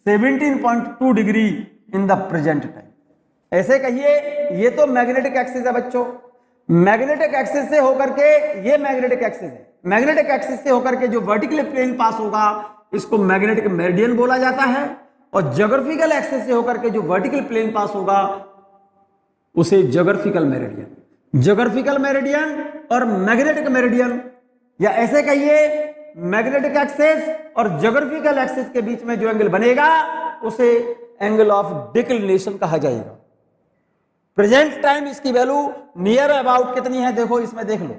17.2 degree in the present time. ऐसे कहिए ये तो मैग्नेटिक एक्सिस है बच्चों, मैग्नेटिक एक्सिस से होकर के ये मैग्नेटिक एक्सिस है, मैग्नेटिक एक्सिस से होकर के जो वर्टिकल प्लेन पास होगा इसको मैग्नेटिक मेरिडियन बोला जाता है, और ज्योग्राफिकल एक्सिस से होकर के जो वर्टिकल प्लेन पास होगा उसे ज्योग्राफिकल मेरिडियन। ज्योग्राफिकल मेरिडियन और मैग्नेटिक मेरिडियन, या ऐसे कहिए मैग्नेटिक एक्सिस और ज्योग्राफिकल एक्सिस के बीच में जो एंगल बनेगा उसे एंगल ऑफ डिक्लिनेशन कहा जाएगा। प्रेजेंट टाइम इसकी वैल्यू नियर अबाउट कितनी है देखो इसमें देख लो,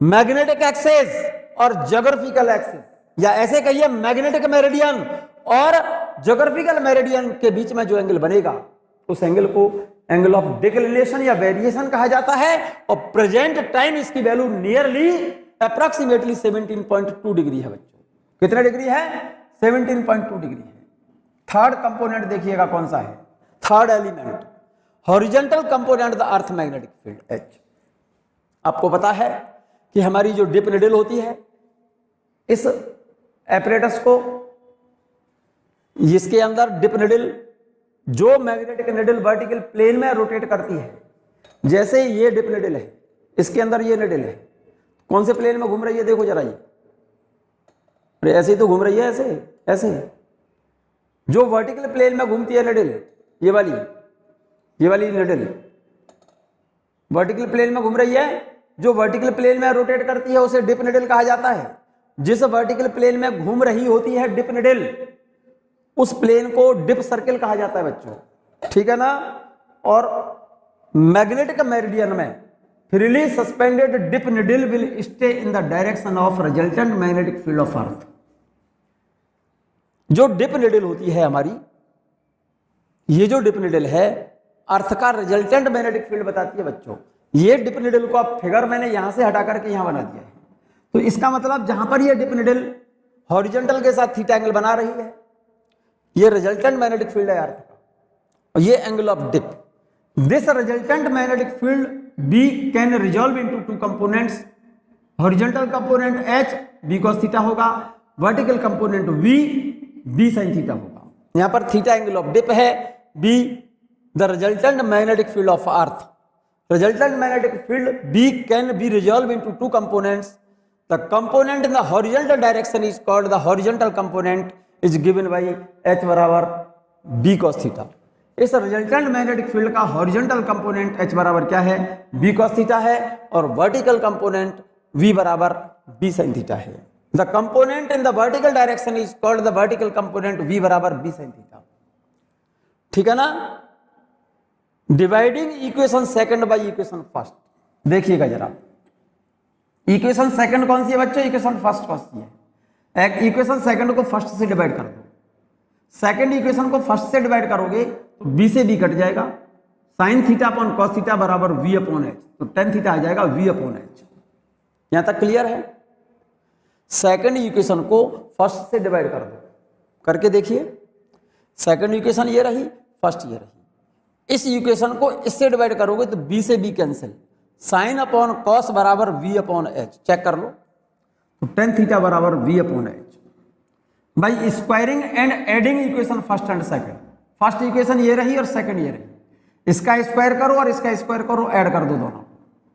मैग्नेटिक एक्सिस और ज्योग्राफिकल एक्सिस, या ऐसे कहिए मैग्नेटिक मेरिडियन और ज्योग्राफिकल मेरिडियन के बीच में जो एंगल बनेगा उस एंगल को एंगल ऑफ डिक्लिनेशन या वेरिएशन कहा जाता है, और प्रेजेंट टाइम इसकी वैल्यू नियरली अप्रॉक्सीमेटली 17.2 डिग्री है बच्चों। कितना डिग्री है? 17.2 डिग्री है। थर्ड कंपोनेंट देखिएगा कौन सा है, third element horizontal component the earth magnetic field H. आपको पता है कि हमारी जो डिप निडल होती है, इस एपरेटस को, इसके अंदर डिप निडल जो मैग्नेटिक निडल वर्टिकल प्लेन में रोटेट करती है, जैसे ये डिप निडल है, इसके अंदर ये निडल है, कौन से प्लेन में घूम रही है देखो जरा, ये अरे ऐसे ही तो घूम रही है, ऐसे ऐसे जो वर्टिकल प्लेन में घूमती है निडल, ये वाली निडल वर्टिकल प्लेन में घूम रही है, जो वर्टिकल प्लेन में रोटेट करती है उसे डिप निडल कहा जाता है। जिस वर्टिकल प्लेन में घूम रही होती है डिप निडल, उस प्लेन को डिप सर्कल कहा जाता है बच्चों, ठीक है ना। और मैग्नेटिक मेरिडियन में freely suspended dip needle will stay in the direction of resultant magnetic field of earth. जो डिप निडल होती है हमारी, ये जो डिप निडल है अर्थ का रिजल्टेंट मैग्नेटिक फील्ड बताती है बच्चों। ये डिप निडल को आप फिगर मैंने यहां से हटा करके यहां बना दिया है, तो इसका मतलब जहां पर ये डिप निडल हॉरिजॉन्टल के साथ थीटा एंगल बना रही है, ये रिजल्टेंट मैग्नेटिक फील्ड है अर्थ का, और ये angle of dip. This resultant magnetic field B can resolve into two components, horizontal component H B cos theta होगा, vertical component V B sin theta होगा। यहां पर थीटा एंगल ऑफ डिप है, B the resultant magnetic field of earth. Resultant magnetic field B can be resolved into two components. The component in the horizontal direction is called the horizontal component, is given by H बराबर B cos थीटा। इस रिजल्टेंट मैग्नेटिक फील्ड का हॉरिजॉन्टल कंपोनेंट H बराबर क्या है? B cos थीटा है, और वर्टिकल कंपोनेंट V बराबर B sin थीटा है। The component in the vertical direction is called the vertical component V बराबर B sin थीटा, ठीक है ना। Dividing equation second by equation first, देखिएगा जरा, इक्वेशन सेकंड कौन सी है बच्चों, इक्वेशन फर्स्ट कौन सी है? एक इक्वेशन सेकंड को फर्स्ट से डिवाइड कर दो, सेकंड इक्वेशन को फर्स्ट से डिवाइड करोगे तो बी से बी कट जाएगा, sine theta upon cos theta बराबर वी अपॉन एच, तो टेन थीटा आ जाएगा वी अपॉन एच। यहां तक क्लियर है? सेकंड इक्वेशन को फर्स्ट से डिवाइड कर दो, करके देखिए, सेकंड इक्वेशन ये रही, फर्स्ट ये रही। इस इक्वेशन को इससे डिवाइड करोगे तो b से b cancel, sine upon cos बराबर v अपॉन एच, चेक कर लो, तो टेन थीटा बराबर v upon H. By squaring and adding equation first and second, first equation ये रही और सेकंड ये रही, इसका स्क्वायर करो और इसका स्क्वायर करो, ऐड कर दो दोनों,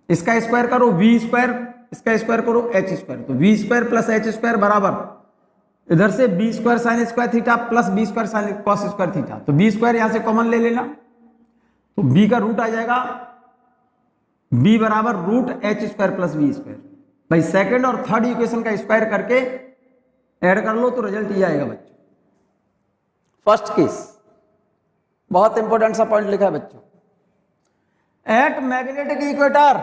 इसका स्क्वायर करो v स्क्वायर, इसका स्क्वायर करो h स्क्वायर, तो v square plus h square बराबर इधर से b square sine square theta plus b square sine cos square theta, तो b स्क्वायर यहां से कॉमन ले लेना, तो b का रूट आ जाएगा b बराबर root h square plus v square. भाई सेकंड और थर्ड इक्वेशन का स्क्वायर करके ऐड कर लो तो रिजल्ट ये आएगा बच्चों। फर्स्ट केस बहुत इंपॉर्टेंट सा पॉइंट लिखा है बच्चों, at magnetic equator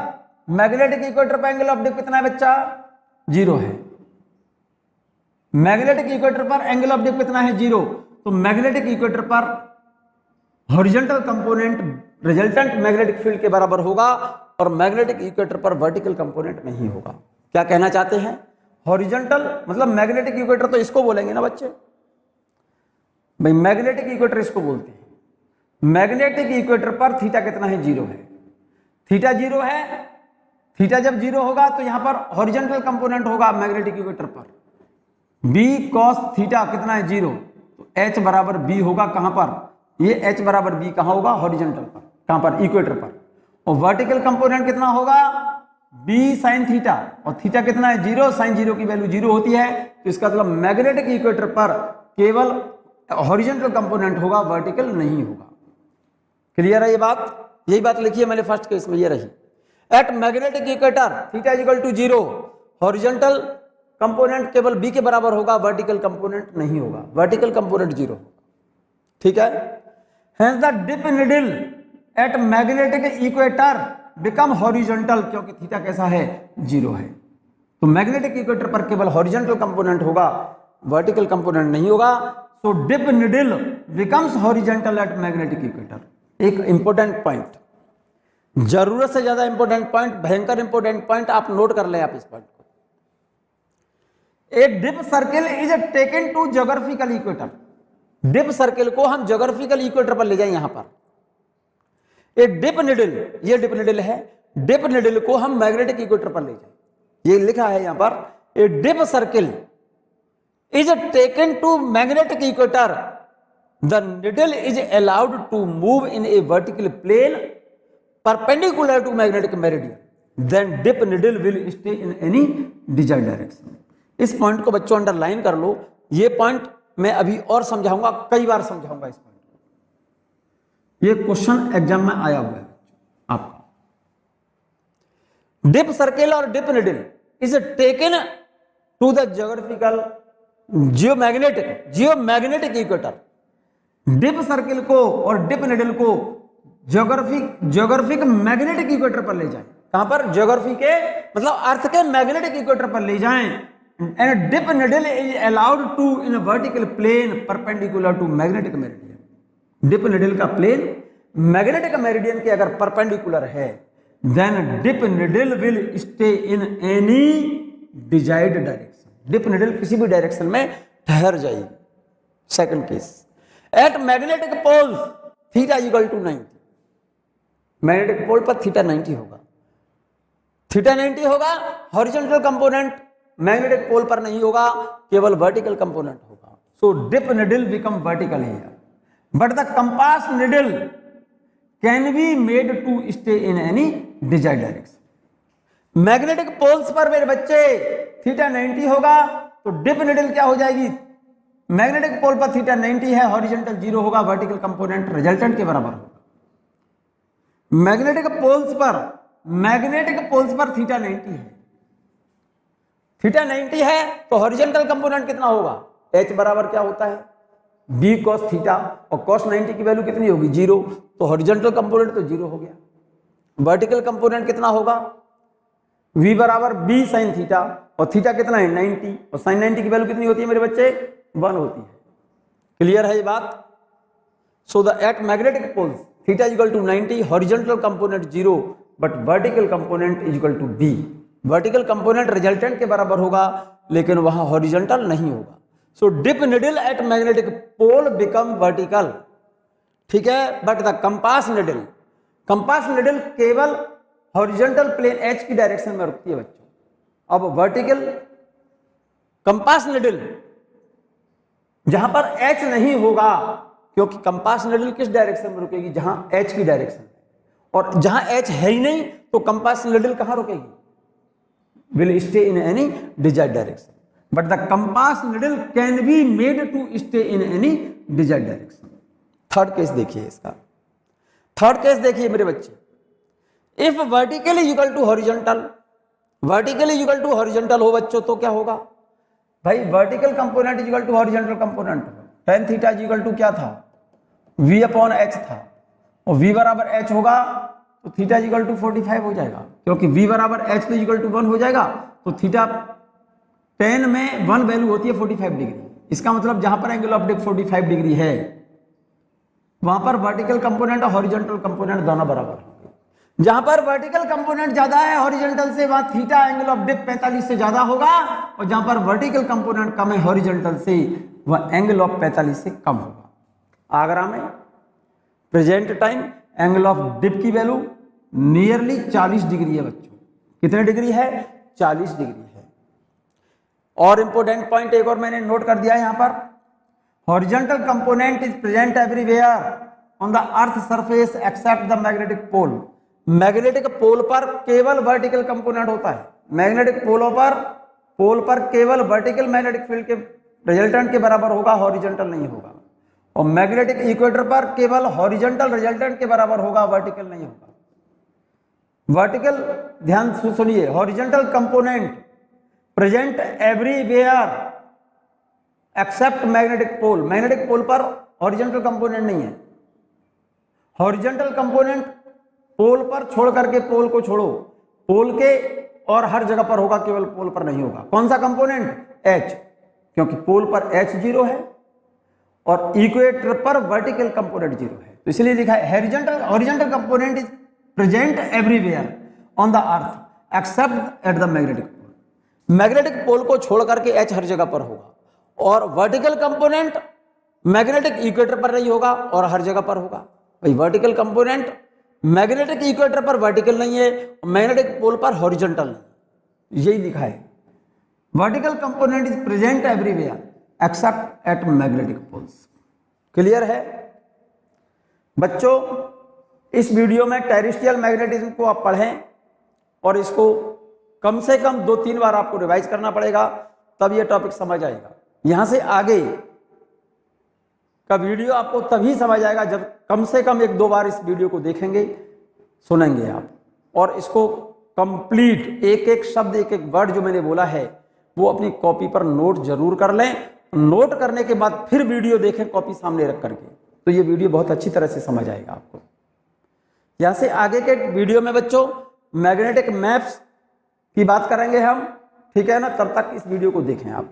magnetic equator पर एंगल ऑफ डिप कितना है बच्चा? 0 है। मैग्नेटिक इक्वेटर पर एंगल ऑफ डिप कितना है? 0। तो मैग्नेटिक इक्वेटर पर horizontal component resultant magnetic field के बराबर होगा और मैग्नेटिक इक्वेटर पर वर्टिकल कंपोनेंट नहीं होगा। क्या कहना चाहते हैं? हॉरिजॉन्टल मतलब मैग्नेटिक इक्वेटर तो इसको बोलेंगे ना बच्चे भाई, मैग्नेटिक इक्वेटर इसको बोलते हैं। मैग्नेटिक इक्वेटर पर थीटा कितना है? 0 है। थीटा 0 है। थीटा जब 0 होगा तो यहां पर हॉरिजॉन्टल कंपोनेंट होगा मैग्नेटिक इक्वेटर पर। b cos थीटा कितना है? 0। तो h बराबर b होगा कहां पर? ये h बराबर b कहां होगा? हॉरिजॉन्टल पर। कहां पर? इक्वेटर पर। और वर्टिकल कंपोनेंट कितना होगा? b sin थीटा, और थीटा कितना है? 0। sin 0 की वैल्यू 0 होती है, तो इसका मतलब मैग्नेटिक इक्वेटर पर केवल हॉरिजॉन्टल कंपोनेंट होगा, वर्टिकल नहीं होगा। क्लियर है ये बात? यही बात लिखिए मैंने फर्स्ट केस में, ये रही। At magnetic equator theta equal to 0, horizontal component केवल b के बराबर होगा, वर्टिकल कंपोनेंट नहीं होगा, वर्टिकल कंपोनेंट 0 होगा। ठीक है। Hence the dip needle at magnetic equator become horizontal, क्योंकि थीटा कैसा है? 0 है। तो मैग्नेटिक इक्वेटर पर केवल हॉरिजॉन्टल कंपोनेंट होगा, वर्टिकल कंपोनेंट नहीं होगा। So dip needle becomes horizontal at magnetic equator. एक इंपॉर्टेंट पॉइंट, जरूरत से ज्यादा इंपॉर्टेंट पॉइंट, भयंकर इंपॉर्टेंट पॉइंट, आप नोट कर ले आप इस पॉइंट को। A dip circle is taken to geographical equator. Dip circle को हम ज्योग्राफिकल इक्वेटर पर ले जाएं। यहां पर ए डिप निडल, ये डिप निडल है, डिप निडल को हम मैग्नेटिक इक्वेटर पर ले जाएं। ये लिखा है यहां पर, a dip circle is taken to magnetic equator, the needle is allowed to move in a vertical plane perpendicular to magnetic meridian, then dip needle will stay in any desired direction. इस पॉइंट को बच्चों अंडरलाइन कर लो। ये पॉइंट मैं अभी और समझाऊंगा, कई बार समझाऊंगा इस पॉइंट को। ये क्वेश्चन एग्जाम में आया हुआ है आपका। डिप सर्किल और dip needle is taken to the geographical geomagnetic equator. Dip circle को और डिप निडल को ज्योग्राफिक मैग्नेटिक इक्वेटर पर ले जाएं। कहां पर? ज्योग्राफी के मतलब अर्थ के मैग्नेटिक इक्वेटर पर ले जाएं। And dip needle is allowed to in vertical plane perpendicular to magnetic meridian. Dip needle का प्लेन मैग्नेटिक मेरिडियन के अगर परपेंडिकुलर है, then dip needle will stay in any desired direction. Dip needle किसी भी डायरेक्शन में ठहर जाएगी। Second case, at magnetic poles theta equal to 90। Magnetic pole पर थीटा 90 होगा। थीटा 90 होगा, हॉरिजॉन्टल कंपोनेंट मैग्नेटिक पोल पर नहीं होगा, केवल वर्टिकल कंपोनेंट होगा। So dip needle become vertical here, but the compass needle can be made to stay in any desired direction. Magnetic poles पर मेरे बच्चे थीटा 90 होगा, तो डिप निडल क्या हो जाएगी? मैग्नेटिक पोल पर थीटा 90 है, हॉरिजॉन्टल 0 होगा, वर्टिकल कंपोनेंट रिजल्टेंट के बराबर होगा। मैग्नेटिक पोल्स पर थीटा 90 है, थीटा 90 है, तो हॉरिजॉन्टल कंपोनेंट कितना होगा? h बराबर क्या होता है? b cos थीटा, और cos 90 की वैल्यू कितनी होगी? 0। तो हॉरिजॉन्टल कंपोनेंट तो 0 हो गया। वर्टिकल कंपोनेंट कितना होगा? v बराबर b sin थीटा, और थीटा कितना है? 90, और sin 90 की वैल्यू कितनी होती है मेरे बच्चे? 1 होती है। क्लियर है ये बात? So the at magnetic poles theta equal to 90, horizontal component 0, but vertical component is equal to b। Vertical component resultant के बराबर होगा, लेकिन वहां हॉरिजॉन्टल नहीं होगा। So dip needle at magnetic pole become vertical. ठीक है, बट द कंपास निडल केवल हॉरिजॉन्टल प्लेन h की डायरेक्शन में रुकती है बच्चों। अब वर्टिकल कंपास निडल जहां पर h नहीं होगा, क्योंकि कंपास निडल किस डायरेक्शन में रुकेगी? जहां h की डायरेक्शन है, और जहां h है ही नहीं तो कंपास निडल कहां रुकेगी? Will stay in any desired direction, but the compass needle can be made to stay in any desired direction. Third case देखिए इसका। थर्ड केस देखिए मेरे बच्चे, if vertically equal to horizontal, vertically equal to horizontal हो बच्चों, तो क्या होगा भाई? Vertical component equal to horizontal component. tan theta equal to क्या था? v अपॉन h था, और v बराबर h होगा, तो थीटा इक्वल टू 45 हो जाएगा, क्योंकि v बराबर h तो इक्वल टू 1 हो जाएगा। तो थीटा tan में 1 वैल्यू होती है 45 डिग्री। इसका मतलब जहां पर एंगल ऑफ डेप्थ 45 डिग्री है वहां पर वर्टिकल कंपोनेंट और हॉरिजॉन्टल कंपोनेंट दोनों बराबर होंगे। जहां पर वर्टिकल कंपोनेंट ज्यादा है हॉरिजॉन्टल से, वहां थीटा एंगल ऑफ डेप्थ 45 से ज्यादा होगा, और जहां पर वर्टिकल कंपोनेंट कम है हॉरिजॉन्टल से, वह एंगल ऑफ 45 से कम होगा। आगरा में present time angle of depth की वैल्यू नियरली 40 डिग्री है बच्चों। कितने डिग्री है? 40 डिग्री है। और इंपोर्टेंट पॉइंट एक और मैंने नोट कर दिया है यहां पर, horizontal component is present everywhere on the earth surface except the magnetic pole. Magnetic pole पर केवल वर्टिकल कंपोनेंट होता है। मैग्नेटिक पोल पर केवल वर्टिकल मैग्नेटिक फील्ड के रिजल्टेंट के बराबर होगा, हॉरिजॉन्टल नहीं होगा। और मैग्नेटिक इक्वेटर पर केवल हॉरिजॉन्टल रिजल्टेंट के बराबर होगा, वर्टिकल नहीं होगा। वर्टिकल, ध्यान से सुनिए, horizontal component present everywhere except magnetic pole. Magnetic pole पर हॉरिजॉन्टल कंपोनेंट नहीं है। हॉरिजॉन्टल कंपोनेंट पोल पर छोड़ करके, पोल को छोड़ो, पोल के और हर जगह पर होगा, केवल पोल पर नहीं होगा। कौन सा कंपोनेंट? H, क्योंकि पोल पर H 0 है और इक्वेटर पर वर्टिकल कंपोनेंट 0 है, तो इसलिए लिखा है horizontal component is present everywhere on the earth except at the magnetic pole. Magnetic pole को छोड़ करके H हर जगह पर होगा, और वर्टिकल कंपोनेंट मैग्नेटिक इक्वेटर पर नहीं होगा और हर जगह पर होगा। भाई वर्टिकल कंपोनेंट मैग्नेटिक इक्वेटर पर वर्टिकल नहीं है, मैग्नेटिक पोल पर हॉरिजॉन्टल नहीं, यही लिखा है। Vertical component is present everywhere except at magnetic poles. Clear है बच्चों? इस वीडियो में टेरेस्ट्रियल मैग्नेटिज्म को आप पढ़ें और इसको कम से कम 2-3 बार आपको रिवाइज करना पड़ेगा, तब यह टॉपिक समझ आएगा। यहां से आगे का वीडियो आपको तभी समझ आएगा जब कम से कम 1-2 बार इस वीडियो को देखेंगे, सुनेंगे आप, और इसको कंप्लीट एक एक शब्द, एक एक वर्ड जो मैंने बोला है वो अपनी कॉपी पर नोट जरूर कर लें। नोट करने के बाद फिर वीडियो देखें कॉपी सामने रख करके, तो ये वीडियो बहुत अच्छी तरह से समझ आएगा आपको। यहां से आगे के वीडियो में बच्चों मैग्नेटिक मैप्स की बात करेंगे हम, ठीक है ना? तब तक इस वीडियो को देखें आप।